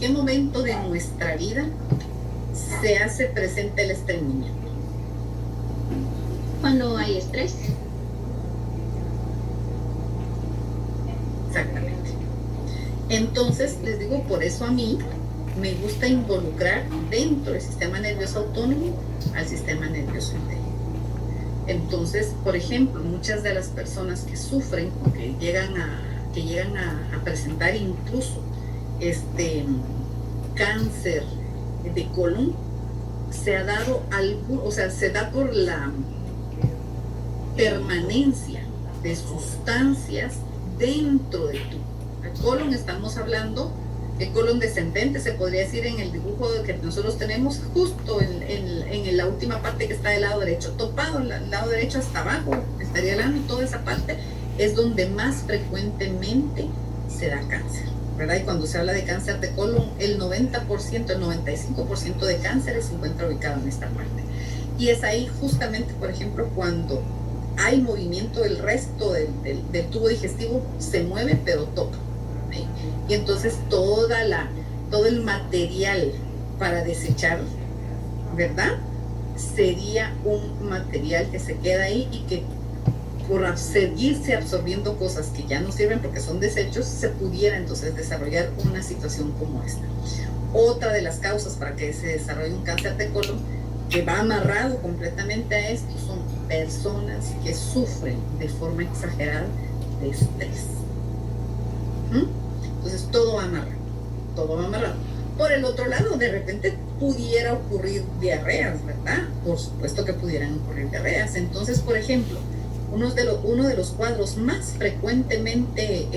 momento de nuestra vida se hace presente el estreñimiento? Cuando hay estrés. Exactamente. Entonces, les digo, por eso a mí me gusta involucrar dentro del sistema nervioso autónomo al sistema nervioso entérico. Entonces, por ejemplo, muchas de las personas que sufren o que llegan a presentar incluso cáncer de colon, se da por la permanencia de sustancias dentro de tu colon. Estamos hablando el colon descendente, se podría decir en el dibujo que nosotros tenemos, justo en la última parte que está del lado derecho, topado el lado derecho hasta abajo, estaría hablando, toda esa parte es donde más frecuentemente se da cáncer, ¿verdad? Y cuando se habla de cáncer de colon, el 90%, el 95% de cánceres se encuentra ubicado en esta parte. Y es ahí justamente, por ejemplo, cuando hay movimiento, el resto del tubo digestivo se mueve, pero toca. ¿Sí? Y entonces todo el material para desechar, ¿verdad? Sería un material que se queda ahí y que por seguirse absorbiendo cosas que ya no sirven porque son desechos, se pudiera entonces desarrollar una situación como esta. Otra de las causas para que se desarrolle un cáncer de colon, que va amarrado completamente a esto, son personas que sufren de forma exagerada de estrés. Entonces todo va amarrado. Por el otro lado, de repente pudiera ocurrir diarreas, ¿verdad? Por supuesto que pudieran ocurrir diarreas. Entonces, por ejemplo, uno de los cuadros más frecuentemente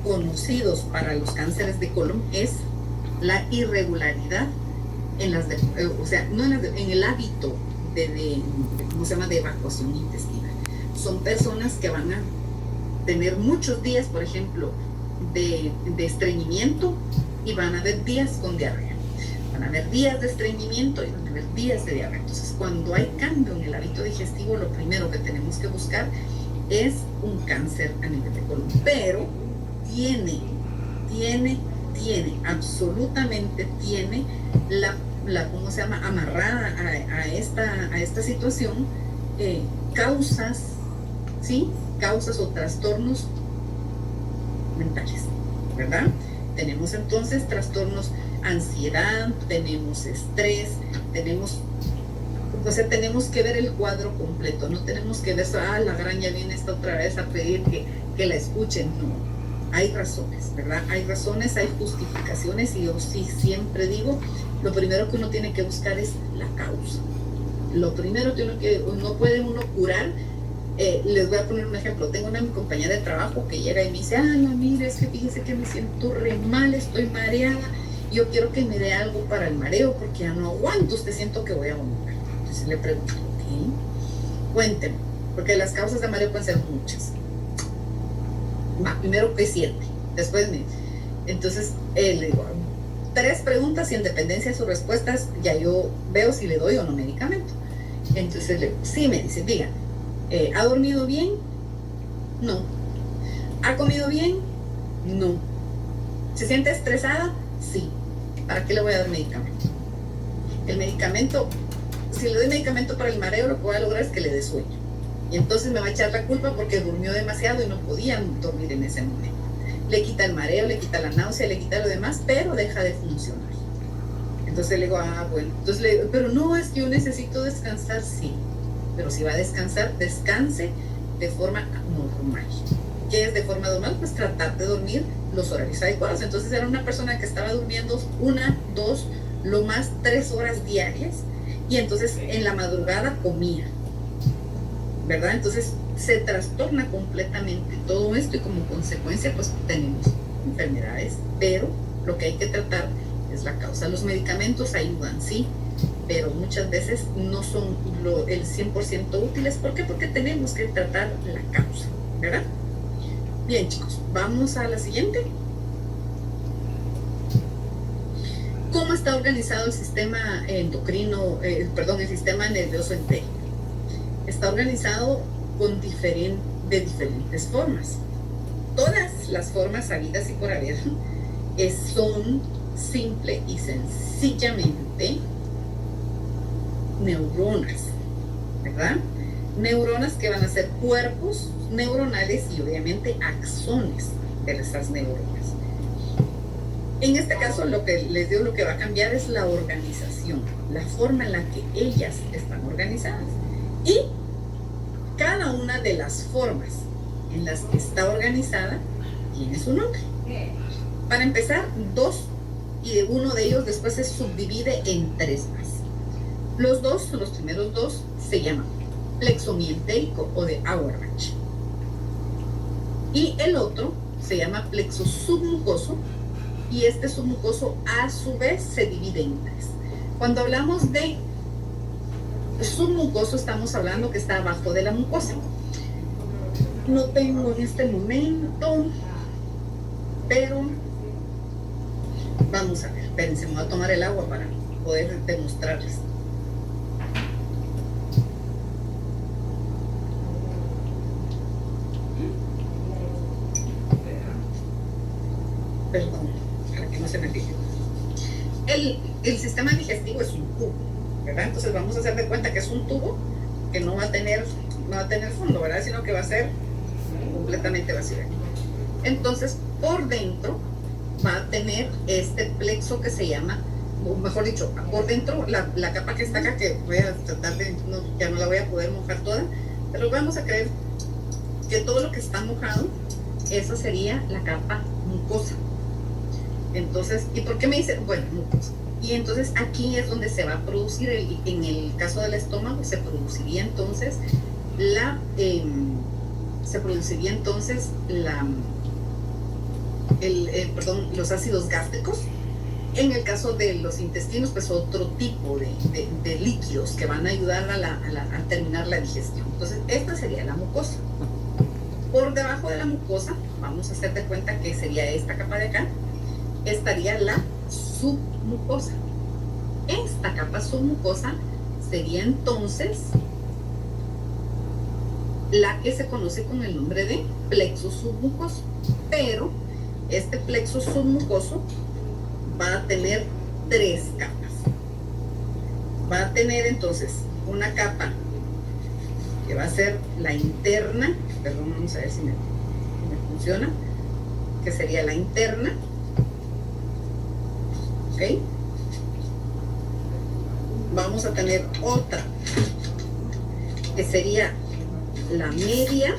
conocidos para los cánceres de colon es la irregularidad en el hábito de evacuación intestinal. Son personas que van a tener muchos días, por ejemplo, de estreñimiento, y van a haber días con diarrea. Van a haber días de estreñimiento y van a haber días de diarrea. Entonces, cuando hay cambio en el hábito digestivo, lo primero que tenemos que buscar es un cáncer a nivel de colon. Pero absolutamente tiene amarrada a esta situación, causas, ¿sí? Causas o trastornos mentales, ¿verdad? Tenemos entonces trastornos, ansiedad, tenemos estrés, tenemos que ver el cuadro completo, no tenemos que ver, la gran ya viene esta otra vez a pedir que la escuchen, no. Hay razones, ¿verdad? Hay razones, hay justificaciones, y yo sí siempre digo, lo primero que uno tiene que buscar es la causa. Lo primero que no puede uno curar. Les voy a poner un ejemplo. Tengo una compañera de trabajo que llega y me dice, mire, es que fíjese que me siento re mal, estoy mareada, yo quiero que me dé algo para el mareo porque ya no aguanto, siento que voy a vomitar. Entonces le pregunto, ¿qué? Cuénteme, porque las causas de mareo pueden ser muchas. Primero, ¿qué siente? Después entonces le digo 3 preguntas y en dependencia de sus respuestas ya yo veo si le doy o no medicamento. Entonces le digo, sí, me dice, diga, ¿ha dormido bien? No. ¿Ha comido bien? No. ¿Se siente estresada? Sí. ¿Para qué le voy a dar medicamento? El medicamento, si le doy medicamento para el mareo, lo que voy a lograr es que le dé sueño. Y entonces me va a echar la culpa porque durmió demasiado y no podía dormir en ese momento. Le quita el mareo, le quita la náusea, le quita lo demás, pero deja de funcionar. Entonces le digo, bueno. Entonces le digo, pero no, es que yo necesito descansar, sí. Pero si va a descansar, descanse de forma normal. ¿Qué es de forma normal? Pues tratar de dormir los horarios adecuados. Entonces era una persona que estaba durmiendo 1, 2, lo más 3 horas diarias, y entonces en la madrugada comía, ¿verdad? Entonces se trastorna completamente todo esto y como consecuencia pues tenemos enfermedades, pero lo que hay que tratar es la causa. Los medicamentos ayudan, sí, pero muchas veces no son el 100% útiles. ¿Por qué? Porque tenemos que tratar la causa, ¿verdad? Bien, chicos, vamos a la siguiente. ¿Cómo está organizado el sistema endocrino, el sistema nervioso entérico? Está organizado de diferentes formas. Todas las formas habidas y por haber son simple y sencillamente neuronas, ¿verdad? Neuronas que van a ser cuerpos neuronales y obviamente axones de esas neuronas. En este caso, lo que les digo, lo que va a cambiar es la organización, la forma en la que ellas están organizadas. Y cada una de las formas en las que está organizada tiene su nombre. Para empezar, dos, y uno de ellos después se subdivide en tres más. Los primeros dos, se llaman plexo mientérico o de Auerbach. Y el otro se llama plexo submucoso, y este submucoso a su vez se divide en tres. Cuando hablamos de submucoso, estamos hablando que está abajo de la mucosa. No tengo en este momento, pero vamos a ver, espérense, me voy a tomar el agua para poder demostrarles. Perdón, para que no se me fije. El sistema digestivo es un tubo, ¿verdad? Entonces vamos a hacer de cuenta que es un tubo que no va a tener fondo, ¿verdad? Sino que va a ser completamente vacío. Entonces, por dentro va a tener este plexo que se llama, o mejor dicho, por dentro, la capa que está acá, que voy a tratar de, ya no la voy a poder mojar toda, pero vamos a creer que todo lo que está mojado, esa sería la capa mucosa. Entonces, ¿y por qué me dicen? Bueno, mucosa. Y entonces aquí es donde se va a producir, en el caso del estómago, se produciría entonces los ácidos gástricos. En el caso de los intestinos, pues otro tipo de líquidos que van a ayudar a terminar la digestión. Entonces, esta sería la mucosa. Por debajo de la mucosa, vamos a hacer de cuenta que sería esta capa de acá, estaría la submucosa. Esta capa submucosa sería entonces la que se conoce con el nombre de plexo submucoso. Pero este plexo submucoso va a tener tres capas. Va a tener entonces una capa que va a ser la interna, perdón, vamos a ver si me funciona, que sería la interna, ¿ok? Vamos a tener otra que sería la media,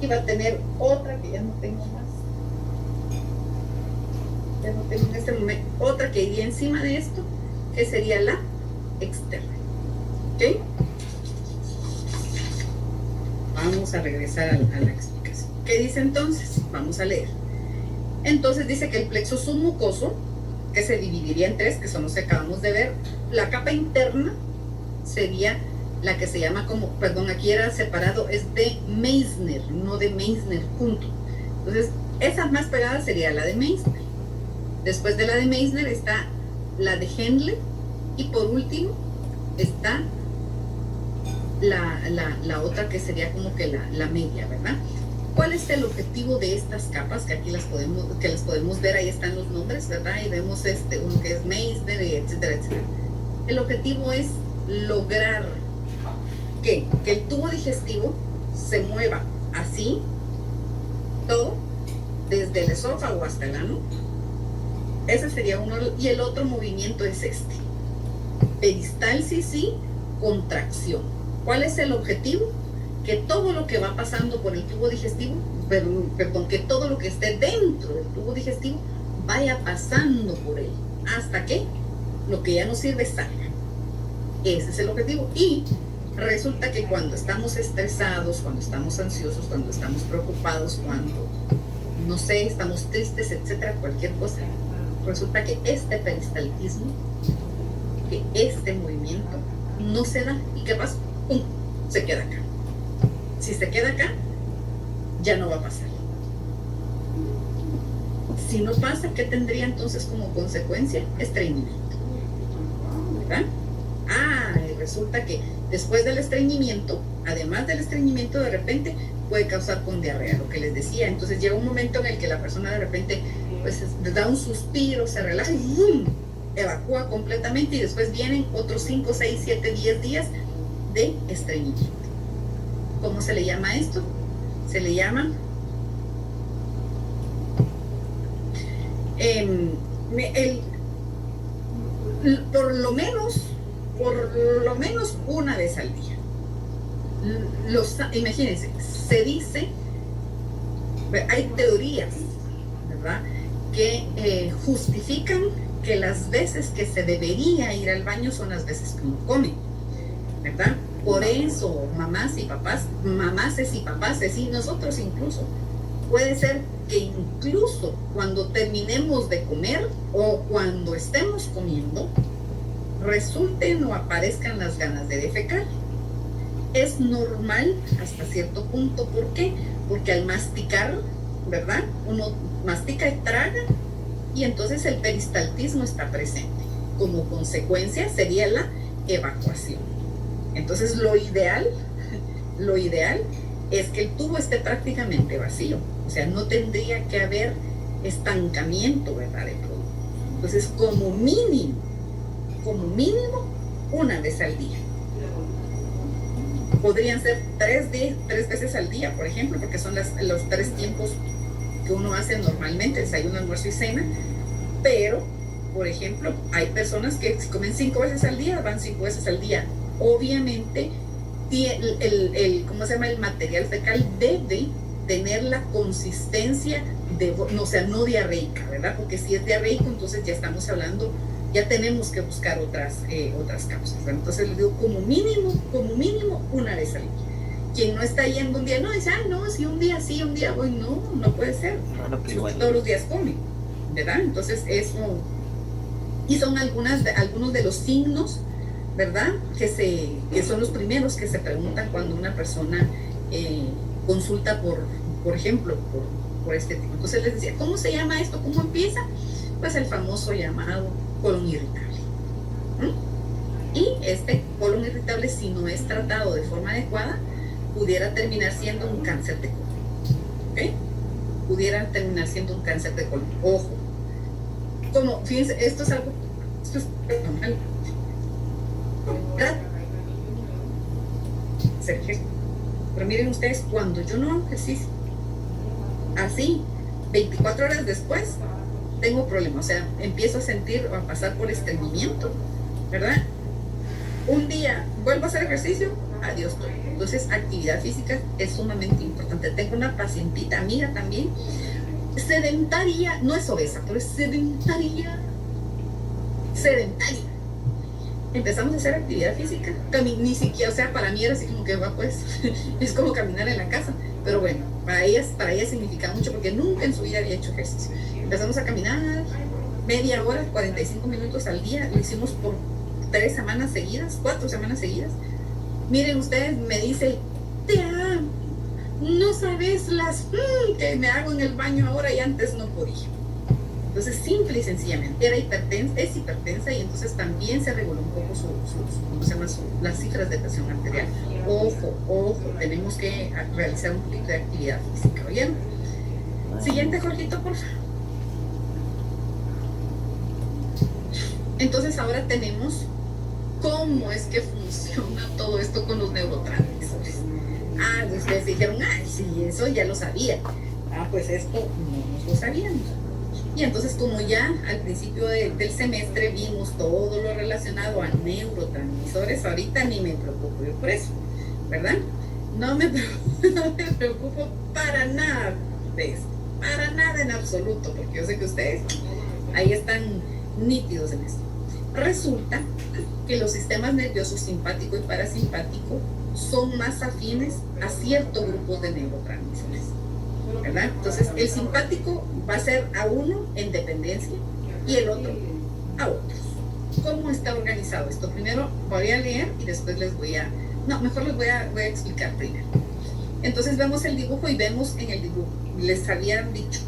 y va a tener otra que ya no tengo más, ya no tengo en este momento, otra que iría encima de esto, que sería la externa, ¿ok? Vamos a regresar a la explicación. ¿Qué dice entonces? Vamos a leer. Entonces dice que el plexo submucoso, que se dividiría en tres, que son los que acabamos de ver, la capa interna sería la que se llama como, perdón, aquí era separado, es de Meissner, no de Meissner, punto. Entonces, esa más pegada sería la de Meissner. Después de la de Meissner está la de Hendle, y por último está la otra que sería como que la media, ¿verdad? ¿Cuál es el objetivo de estas capas? Que aquí las podemos ver, ahí están los nombres, ¿verdad? Y vemos uno que es Meissner, etcétera, etcétera. El objetivo es lograr que el tubo digestivo se mueva así, todo, desde el esófago hasta el ano. Ese sería uno, y el otro movimiento es este. Peristalsis y contracción. ¿Cuál es el objetivo? Que todo lo que va pasando por el tubo digestivo, perdón, que todo lo que esté dentro del tubo digestivo vaya pasando por él, hasta que lo que ya no sirve salga. Ese es el objetivo. Y resulta que cuando estamos estresados, cuando estamos ansiosos, cuando estamos preocupados, cuando, no sé, estamos tristes, etcétera, cualquier cosa, resulta que este peristaltismo, que este movimiento no se da. ¿Y qué pasa? ¡Pum! Se queda acá. Si se queda acá, ya no va a pasar. Si no pasa, ¿qué tendría entonces como consecuencia? Estreñimiento, ¿verdad? Y resulta que después del estreñimiento, además del estreñimiento, de repente puede causar con diarrea, lo que les decía. Entonces llega un momento en el que la persona de repente pues da un suspiro, se relaja y ¡bum!, evacúa completamente, y después vienen otros 5, 6, 7, 10 días de estreñimiento. ¿Cómo se le llama esto? Se le llama por lo menos una vez al día. Imagínense, se dice, hay teorías, ¿verdad?, que justifican que las veces que se debería ir al baño son las veces que uno come, ¿verdad? Por eso, mamases y papás, y nosotros incluso, puede ser que incluso cuando terminemos de comer o cuando estemos comiendo, resulten o aparezcan las ganas de defecar. Es normal hasta cierto punto. ¿Por qué? Porque al masticar, ¿verdad?, uno mastica y traga, y entonces el peristaltismo está presente. Como consecuencia sería la evacuación. Entonces lo ideal es que el tubo esté prácticamente vacío, o sea, no tendría que haber estancamiento, ¿verdad?, de producto. Entonces, como mínimo, una vez al día. Podrían ser 3 veces al día, por ejemplo, porque son los 3 tiempos que uno hace normalmente, desayuno, almuerzo y cena. Pero, por ejemplo, hay personas que comen 5 veces al día, van 5 veces al día. Obviamente, el material fecal debe tener la consistencia no diarreica, ¿verdad? Porque si es diarreico, entonces ya estamos hablando, ya tenemos que buscar otras causas, ¿verdad? Entonces les digo, como mínimo, una vez al día. Quien no está yendo un día, no, dice, no, si un día sí, un día voy, no puede ser. Todos los días come, ¿verdad? Entonces eso, y son algunos de los signos, ¿verdad?, que son los primeros que se preguntan cuando una persona consulta por ejemplo, por este tipo. Entonces les decía, ¿cómo se llama esto? ¿Cómo empieza? Pues el famoso llamado colon irritable. Y este colon irritable, si no es tratado de forma adecuada, pudiera terminar siendo un cáncer de colon. ¿Okay? Pudiera terminar siendo un cáncer de colon. Ojo. Como, fíjense, esto es normal. Pero miren ustedes, cuando yo no hago ejercicio, así, 24 horas después, tengo problemas. O sea, empiezo a sentir o a pasar por estreñimiento, ¿verdad? Un día vuelvo a hacer ejercicio, adiós todo. Entonces, actividad física es sumamente importante. Tengo una pacientita, amiga también, sedentaria, no es obesa, pero es sedentaria. Empezamos a hacer actividad física, ni siquiera, o sea, para mí era así como que pues, es como caminar en la casa, pero bueno, para ella significa mucho porque nunca en su vida había hecho ejercicio. Empezamos a caminar media hora, 45 minutos al día, lo hicimos por 4 semanas seguidas. Miren ustedes, me dice, te amo, no sabes las que me hago en el baño ahora y antes no podía. Entonces, simple y sencillamente, es hipertensa, y entonces también se reguló un poco las cifras de presión arterial. Ojo, tenemos que realizar un poquito de actividad física, ¿oyeron? Siguiente, Jorgito, por favor. Entonces, ahora tenemos cómo es que funciona todo esto con los neurotransmisores. Ustedes dijeron, sí, eso ya lo sabía. Pues esto no lo sabíamos. Y entonces, como ya al principio del semestre vimos todo lo relacionado a neurotransmisores, ahorita ni me preocupo yo por eso, ¿verdad? No me preocupo para nada de eso, para nada en absoluto, porque yo sé que ustedes ahí están nítidos en eso. Resulta que los sistemas nerviosos simpático y parasimpático son más afines a ciertos grupos de neurotransmisores, ¿verdad? Entonces, el simpático va a ser a uno en dependencia y el otro a otros. ¿Cómo está organizado esto? Primero voy a leer y después mejor les voy a explicar primero. Entonces vemos el dibujo y vemos en el dibujo, les habían dicho,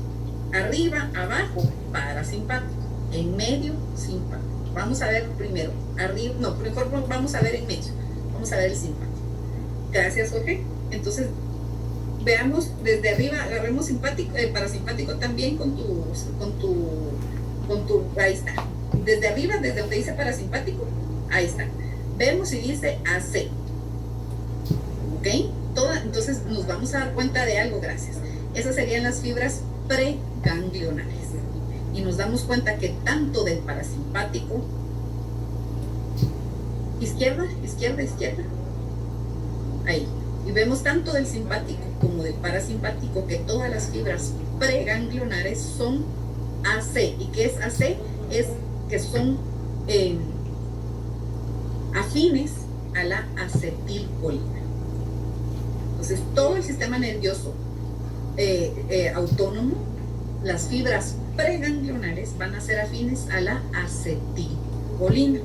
Arriba, abajo, parasimpático. En medio, simpático. Vamos a ver primero, arriba, no, mejor vamos a ver en medio. Vamos a ver el simpático. Gracias, Jorge. Entonces, veamos desde arriba, agarremos simpático, parasimpático también con tu, ahí está. Desde arriba, desde donde dice parasimpático, ahí está. Vemos y dice AC. ¿Ok? Entonces nos vamos a dar cuenta de algo, gracias. Esas serían las fibras preganglionares. Y nos damos cuenta que tanto del parasimpático, izquierda, izquierda, izquierda, ahí. Y vemos tanto del simpático como del parasimpático que todas las fibras preganglionares son AC. ¿Y qué es AC? Es que son afines a la acetilcolina. Entonces, todo el sistema nervioso autónomo, las fibras preganglionares van a ser afines a la acetilcolina.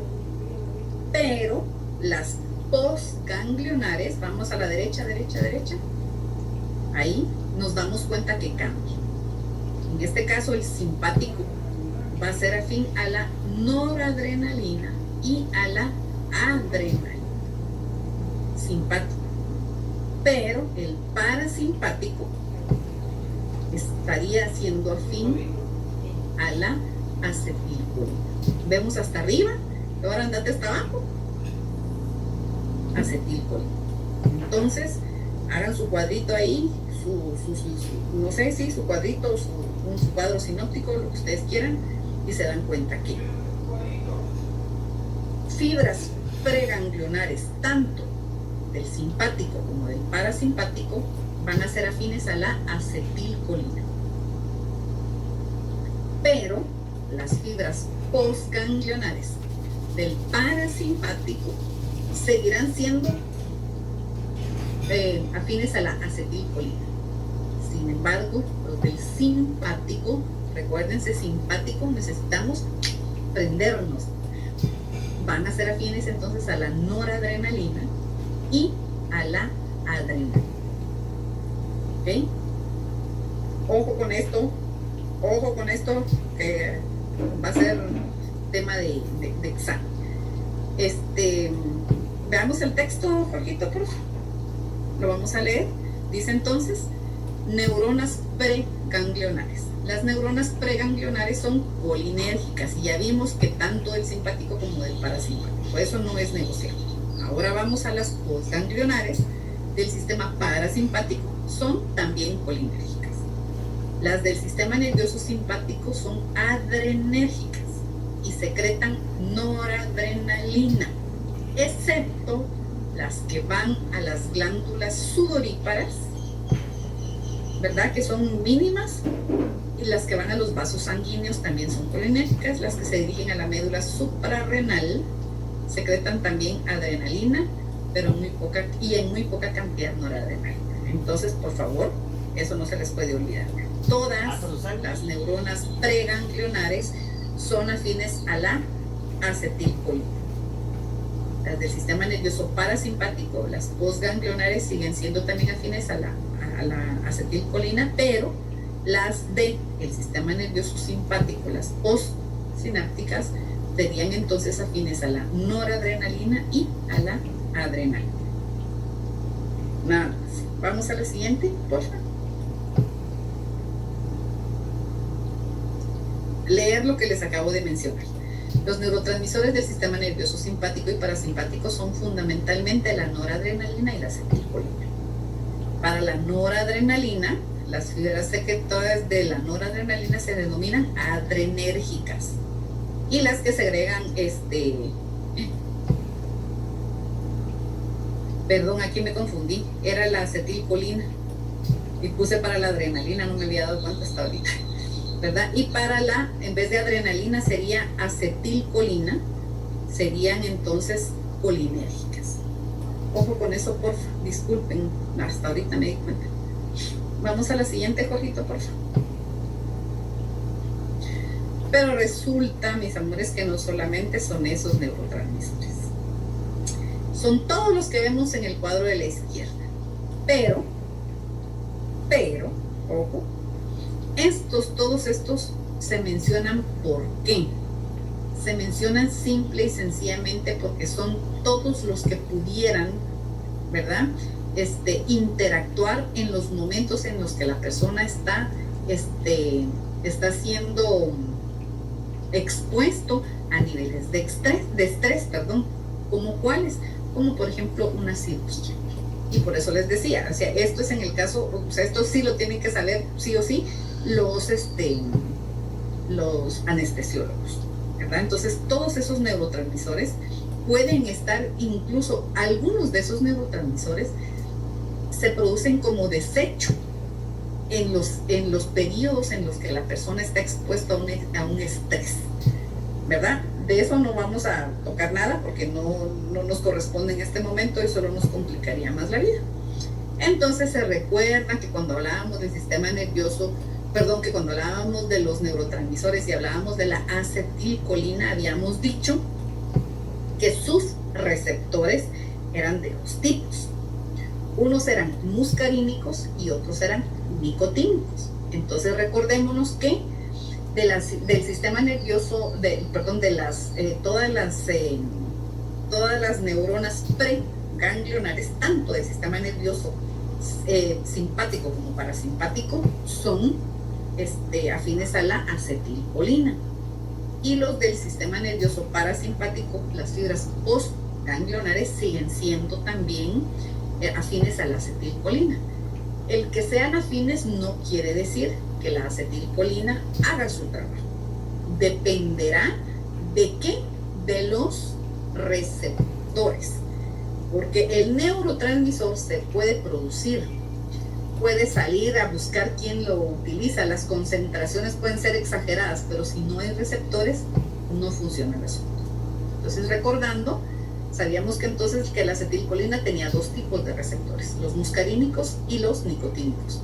Pero las postganglionares, vamos a la derecha, derecha, derecha, ahí nos damos cuenta que cambia. En este caso, el simpático va a ser afín a la noradrenalina y a la adrenalina. Simpático. Pero el parasimpático estaría siendo afín a la acetilcolina. Vemos hasta arriba, ahora andate hasta abajo. Acetilcolina. Entonces, hagan su cuadrito ahí, no sé si su cuadrito, su cuadro sinóptico, lo que ustedes quieran, y se dan cuenta que fibras preganglionares, tanto del simpático como del parasimpático, van a ser afines a la acetilcolina. Pero las fibras postganglionares del parasimpático seguirán siendo afines a la acetilcolina. Sin embargo, los del simpático, recuérdense, simpático, necesitamos prendernos, van a ser afines entonces a la noradrenalina y a la adrenalina. ¿Ok? Ojo con esto, que va a ser tema de examen. Veamos el texto, Jorgito, por favor. Lo vamos a leer. Dice entonces, neuronas preganglionares. Las neuronas preganglionares son colinérgicas y ya vimos que tanto del simpático como del parasimpático. Eso no es negociable. Ahora vamos a las postganglionares del sistema parasimpático. Son también colinérgicas. Las del sistema nervioso simpático son adrenérgicas y secretan noradrenalina, excepto las que van a las glándulas sudoríparas, ¿verdad? Que son mínimas, y las que van a los vasos sanguíneos también son colinérgicas. Las que se dirigen a la médula suprarrenal secretan también adrenalina, pero en muy poca cantidad noradrenalina. Entonces, por favor, eso no se les puede olvidar. Todas las neuronas preganglionares son afines a la acetilcolina. Las del sistema nervioso parasimpático, las postganglionares, siguen siendo también afines a la acetilcolina, pero las del sistema nervioso simpático, las postsinápticas, serían entonces afines a la noradrenalina y a la adrenalina. Nada más. Vamos a la siguiente, por favor. Leer lo que les acabo de mencionar. Los neurotransmisores del sistema nervioso simpático y parasimpático son fundamentalmente la noradrenalina y la acetilcolina. Para la noradrenalina, las fibras secretoras de la noradrenalina se denominan adrenérgicas. Y las que segregan perdón, aquí me confundí, era la acetilcolina y puse para la adrenalina, no me había dado cuenta hasta ahorita, ¿verdad? Y para en vez de adrenalina sería acetilcolina, serían entonces colinérgicas. Ojo con eso, por favor, disculpen, hasta ahorita me di cuenta. Vamos a la siguiente, Jorgito, por favor. Pero resulta, mis amores, que no solamente son esos neurotransmisores. Son todos los que vemos en el cuadro de la izquierda. Pero, ojo, todos estos se mencionan ¿por qué? Se mencionan simple y sencillamente porque son todos los que pudieran, ¿verdad? Interactuar en los momentos en los que la persona está siendo expuesto a niveles de estrés, como cuáles, como por ejemplo una cirugía. Y por eso les decía, o sea, esto es en el caso, o sea, esto sí lo tienen que saber sí o sí los anestesiólogos, ¿verdad? Entonces todos esos neurotransmisores pueden estar, incluso algunos de esos neurotransmisores se producen como desecho en los periodos en los que la persona está expuesta a un estrés, ¿verdad? De eso no vamos a tocar nada porque no nos corresponde en este momento y solo nos complicaría más la vida. Entonces se recuerda que cuando hablábamos del sistema nervioso, que cuando hablábamos de los neurotransmisores y hablábamos de la acetilcolina, habíamos dicho que sus receptores eran de dos tipos. Unos eran muscarínicos y otros eran nicotínicos. Entonces recordémonos que del sistema nervioso, todas las neuronas preganglionares, tanto del sistema nervioso simpático como parasimpático, son afines a la acetilcolina. Y los del sistema nervioso parasimpático, las fibras postganglionares, siguen siendo también afines a la acetilcolina. El que sean afines no quiere decir que la acetilcolina haga su trabajo. Dependerá de qué, de los receptores, porque el neurotransmisor se puede producir, puede salir a buscar quién lo utiliza, las concentraciones pueden ser exageradas, pero si no hay receptores no funciona el asunto. Entonces, recordando, sabíamos que entonces que la acetilcolina tenía dos tipos de receptores, los muscarínicos y los nicotínicos.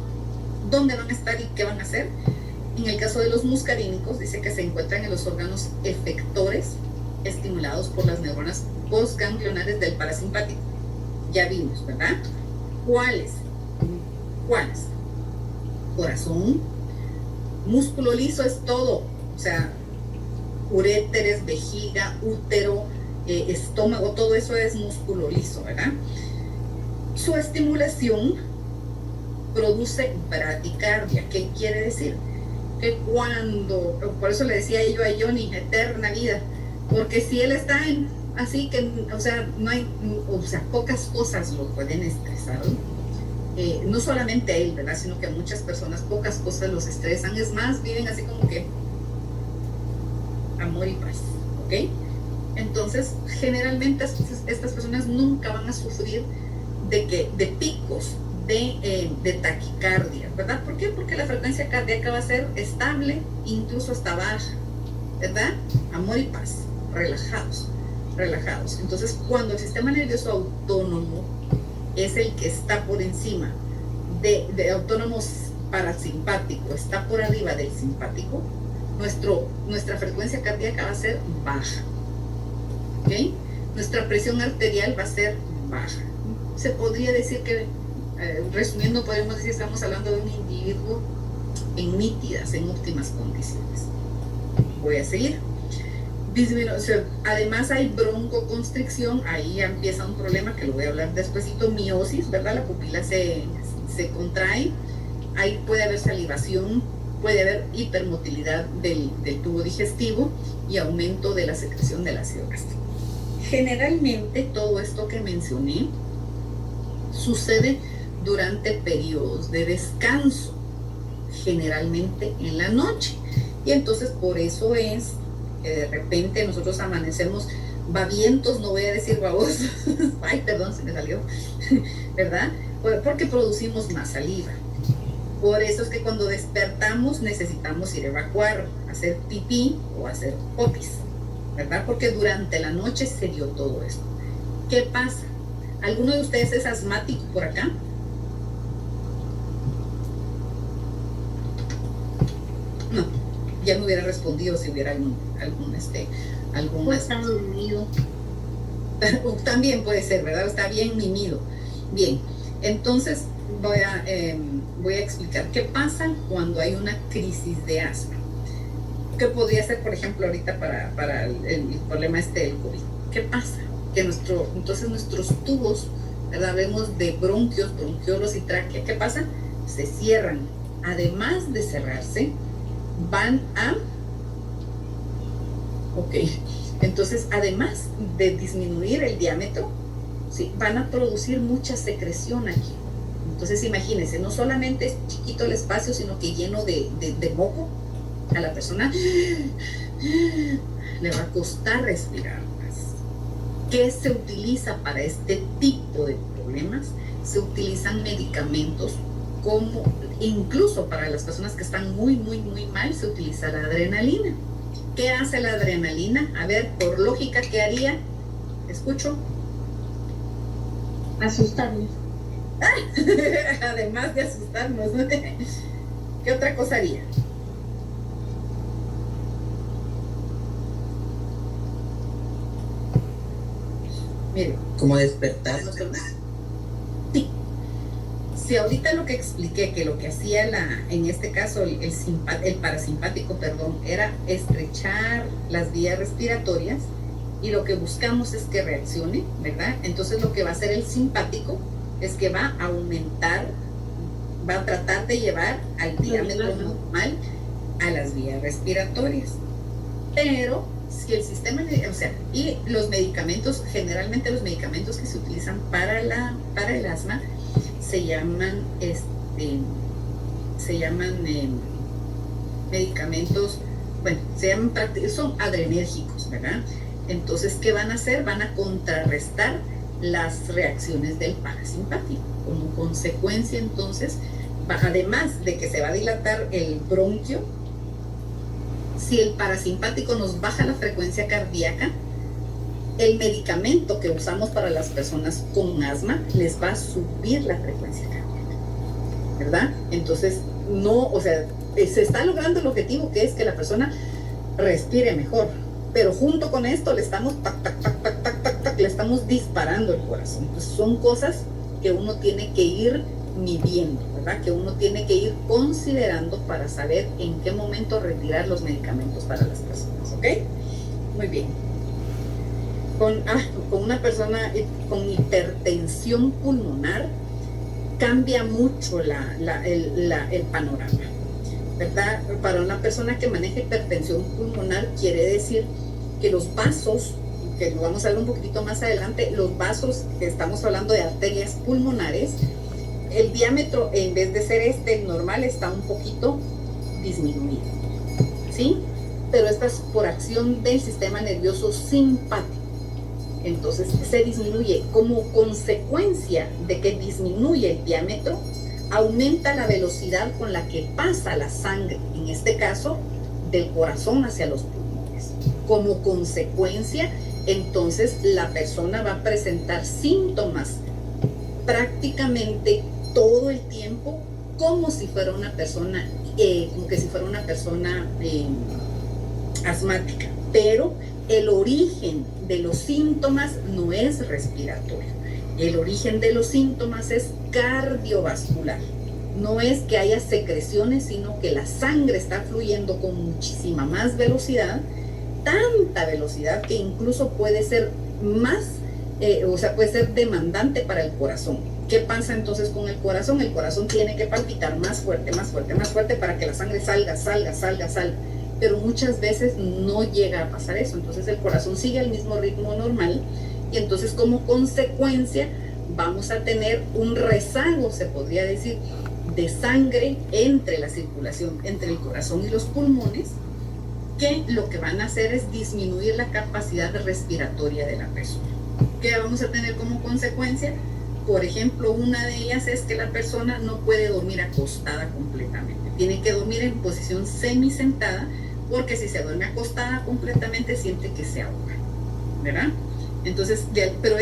¿Dónde van a estar y qué van a hacer? En el caso de los muscarínicos, dice que se encuentran en los órganos efectores estimulados por las neuronas postganglionares del parasimpático. Ya vimos, ¿verdad? ¿Cuáles? Corazón, músculo liso es todo, o sea, uréteres, vejiga, útero, estómago, todo eso es músculo liso, ¿verdad? Su estimulación produce bradicardia. ¿Qué quiere decir? Que por eso le decía yo a Johnny, eterna vida, porque si él está así que, o sea, pocas cosas lo pueden estresar, no solamente a él, ¿verdad? Sino que a muchas personas pocas cosas los estresan, es más, viven así como que amor y paz, ¿ok? Entonces, generalmente estas personas nunca van a sufrir de picos de taquicardia, ¿verdad? ¿Por qué? Porque la frecuencia cardíaca va a ser estable, incluso hasta baja, ¿verdad? Amor y paz, relajados. Entonces, cuando el sistema nervioso autónomo es el que está por encima de autónomo parasimpático, está por arriba del simpático, nuestra frecuencia cardíaca va a ser baja, ¿ok? Nuestra presión arterial va a ser baja. Se podría decir que, resumiendo, podemos decir que estamos hablando de un individuo en nítidas, en óptimas condiciones. Voy a seguir. Además hay broncoconstricción, ahí empieza un problema que lo voy a hablar despuesito, miosis, ¿verdad? La pupila se contrae, ahí puede haber salivación, puede haber hipermotilidad del tubo digestivo y aumento de la secreción del ácido gástrico. Generalmente todo esto que mencioné sucede durante periodos de descanso, generalmente en la noche, y entonces por eso es que de repente nosotros amanecemos babientos, no voy a decir babosos, ay, perdón, se me salió, ¿verdad? Porque producimos más saliva. Por eso es que cuando despertamos necesitamos ir a evacuar, hacer pipí o hacer popis, ¿verdad? Porque durante la noche se dio todo esto. ¿Qué pasa? ¿Alguno de ustedes es asmático por acá? No, ya me hubiera respondido si hubiera algún Pues está dormido. También puede ser, ¿verdad? Está bien mimido. Bien, entonces voy voy a explicar qué pasa cuando hay una crisis de asma. ¿Qué podría ser, por ejemplo, ahorita para el problema del COVID? ¿Qué pasa? Que entonces nuestros tubos, ¿verdad? Vemos de bronquios, bronquiolos y tráquea, ¿qué pasa? Se cierran. Además de cerrarse, van a... Ok, entonces además de disminuir el diámetro, ¿sí? Van a producir mucha secreción aquí. Entonces imagínense, no solamente es chiquito el espacio, sino que lleno de moco, a la persona le va a costar respirar más. ¿Qué se utiliza para este tipo de problemas? Se utilizan medicamentos como, incluso para las personas que están muy mal, se utiliza la adrenalina. ¿Qué hace la adrenalina? A ver, por lógica, ¿qué haría? ¿Escucho? Asustarnos. Además de asustarnos, ¿no? ¿Qué otra cosa haría? Mire, como despertar. Sí. Si ahorita lo que expliqué, que lo que hacía en este caso el parasimpático, era estrechar las vías respiratorias, y lo que buscamos es que reaccione, ¿verdad? Entonces lo que va a hacer el simpático es que va a aumentar, va a tratar de llevar al diámetro normal a las vías respiratorias. Pero si el sistema, y los medicamentos, generalmente los medicamentos que se utilizan para el asma se llaman medicamentos, son adrenérgicos, ¿verdad? Entonces, ¿qué van a hacer? Van a contrarrestar las reacciones del parasimpático. Como consecuencia, entonces, además de que se va a dilatar el bronquio, si el parasimpático nos baja la frecuencia cardíaca, el medicamento que usamos para las personas con asma les va a subir la frecuencia cardíaca, ¿verdad? Entonces, se está logrando el objetivo, que es que la persona respire mejor, pero junto con esto le estamos le estamos disparando el corazón. Entonces, son cosas que uno tiene que ir midiendo, ¿verdad? Que uno tiene que ir considerando para saber en qué momento retirar los medicamentos para las personas, ¿ok? Muy bien. Con una persona con hipertensión pulmonar cambia mucho el panorama, ¿verdad? Para una persona que maneja hipertensión pulmonar quiere decir que los vasos, que lo vamos a ver un poquitito más adelante, los vasos, que estamos hablando de arterias pulmonares, el diámetro, en vez de ser el normal, está un poquito disminuido, ¿sí? Pero esto es por acción del sistema nervioso simpático. Entonces se disminuye. Como consecuencia de que disminuye el diámetro, aumenta la velocidad con la que pasa la sangre, en este caso del corazón hacia los pulmones. Como consecuencia, entonces la persona va a presentar síntomas prácticamente todo el tiempo, como si fuera una persona asmática, pero el origen de los síntomas no es respiratorio. El origen de los síntomas es cardiovascular. No es que haya secreciones, sino que la sangre está fluyendo con muchísima más velocidad, tanta velocidad que incluso puede ser puede ser demandante para el corazón. ¿Qué pasa entonces con el corazón? El corazón tiene que palpitar más fuerte para que la sangre salga. Pero muchas veces no llega a pasar eso. Entonces el corazón sigue el mismo ritmo normal, y entonces como consecuencia vamos a tener un rezago, se podría decir, de sangre entre la circulación entre el corazón y los pulmones, que lo que van a hacer es disminuir la capacidad respiratoria de la persona. ¿Qué vamos a tener como consecuencia? Por ejemplo, una de ellas es que la persona no puede dormir acostada completamente. Tiene que dormir en posición semisentada, porque si se duerme acostada completamente siente que se ahoga, ¿verdad? Entonces, pero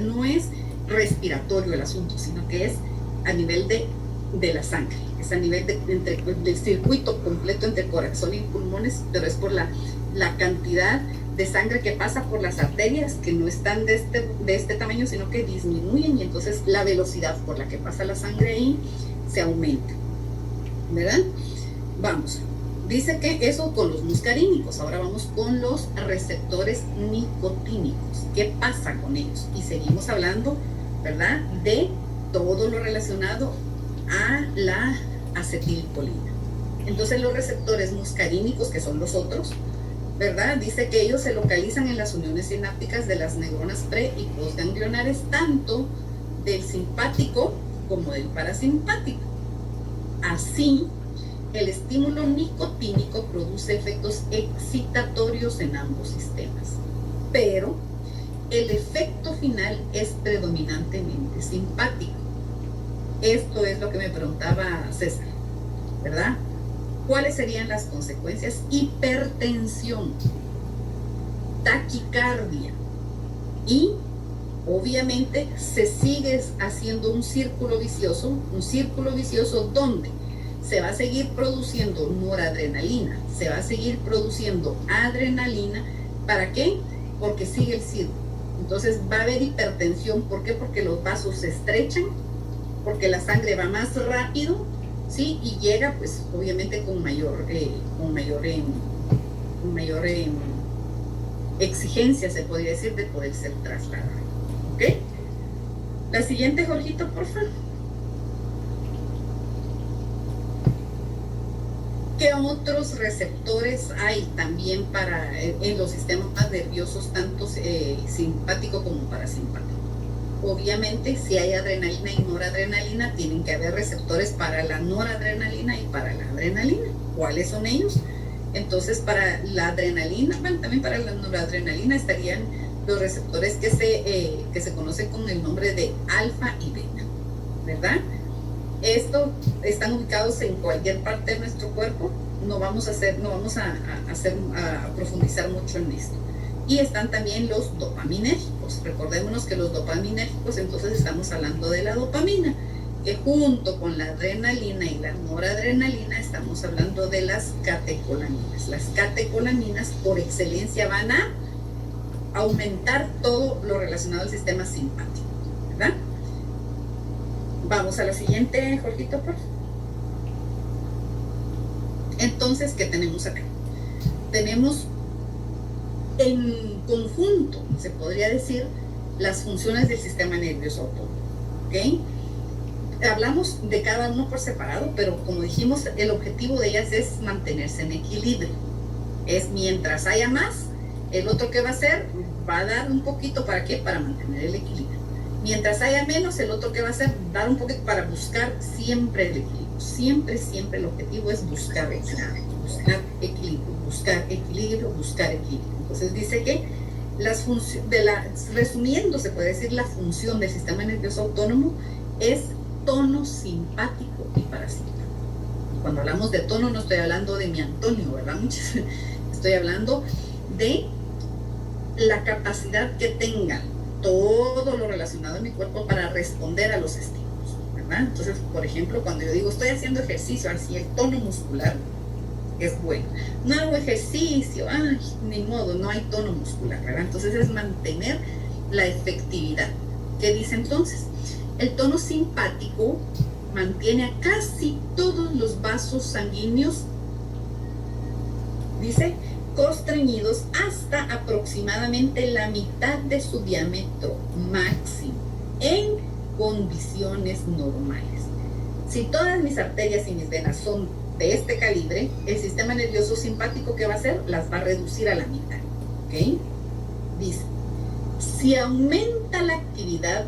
no es respiratorio el asunto, sino que es a nivel de la sangre, es a nivel del circuito completo entre corazón y pulmones, pero es por la cantidad de sangre que pasa por las arterias, que no están de este tamaño, sino que disminuyen, y entonces la velocidad por la que pasa la sangre ahí se aumenta, ¿verdad? Vamos, dice que eso con los muscarínicos. Ahora vamos con los receptores nicotínicos. ¿Qué pasa con ellos? Y seguimos hablando, ¿verdad?, de todo lo relacionado a la acetilcolina. Entonces los receptores muscarínicos, que son los otros, ¿verdad?, dice que ellos se localizan en las uniones sinápticas de las neuronas pre y postganglionares, tanto del simpático como del parasimpático. Así, el estímulo nicotínico produce efectos excitatorios en ambos sistemas, pero el efecto final es predominantemente simpático. Esto es lo que me preguntaba César, ¿verdad? ¿Cuáles serían las consecuencias? Hipertensión, taquicardia y obviamente se sigue haciendo un círculo vicioso donde se va a seguir produciendo noradrenalina, se va a seguir produciendo adrenalina. ¿Para qué? Porque sigue el círculo. Entonces va a haber hipertensión. ¿Por qué? Porque los vasos se estrechan, porque la sangre va más rápido, ¿sí? Y llega, pues, obviamente con mayor exigencia, se podría decir, de poder ser trasladado. ¿Ok? La siguiente, Jorgito, por favor. ¿Qué otros receptores hay también en los sistemas nerviosos, tanto simpático como parasimpático? Obviamente, si hay adrenalina y noradrenalina, tienen que haber receptores para la noradrenalina y para la adrenalina. ¿Cuáles son ellos? Entonces, para la adrenalina, bueno, también para la noradrenalina estarían los receptores que se conocen con el nombre de alfa y beta, ¿verdad? Estos están ubicados en cualquier parte de nuestro cuerpo. No vamos a profundizar mucho en esto. Y están también los dopaminérgicos. Recordémonos que los dopaminérgicos, entonces estamos hablando de la dopamina, que junto con la adrenalina y la noradrenalina estamos hablando de las catecolaminas. Las catecolaminas por excelencia van a aumentar todo lo relacionado al sistema simpático, ¿verdad? Vamos a la siguiente, Jorgito, por favor. Entonces, ¿qué tenemos acá? Tenemos en conjunto, se podría decir, las funciones del sistema nervioso autónomo, ¿ok? Hablamos de cada uno por separado, pero como dijimos, el objetivo de ellas es mantenerse en equilibrio. Es mientras haya más, el otro que va a hacer va a dar un poquito, ¿para qué? Para mantener el equilibrio. Mientras haya menos, el otro que va a hacer, dar un poquito para buscar siempre el equilibrio. Siempre el objetivo es buscar equilibrio, buscar equilibrio. Entonces dice que resumiendo, se puede decir, la función del sistema nervioso autónomo es tono simpático y parasimpático. Cuando hablamos de tono, no estoy hablando de mi Antonio, ¿verdad? Estoy hablando de la capacidad que tenga todo lo relacionado en mi cuerpo para responder a los estímulos, ¿verdad? Entonces, por ejemplo, cuando yo digo estoy haciendo ejercicio, así el tono muscular es bueno. No hago ejercicio, ni modo, no hay tono muscular, ¿verdad? Entonces es mantener la efectividad. ¿Qué dice entonces? El tono simpático mantiene a casi todos los vasos sanguíneos, dice, constreñidos hasta aproximadamente la mitad de su diámetro máximo en condiciones normales. Si todas mis arterias y mis venas son de este calibre, el sistema nervioso simpático, ¿qué va a hacer? Las va a reducir a la mitad, ¿ok? Dice, si aumenta la actividad,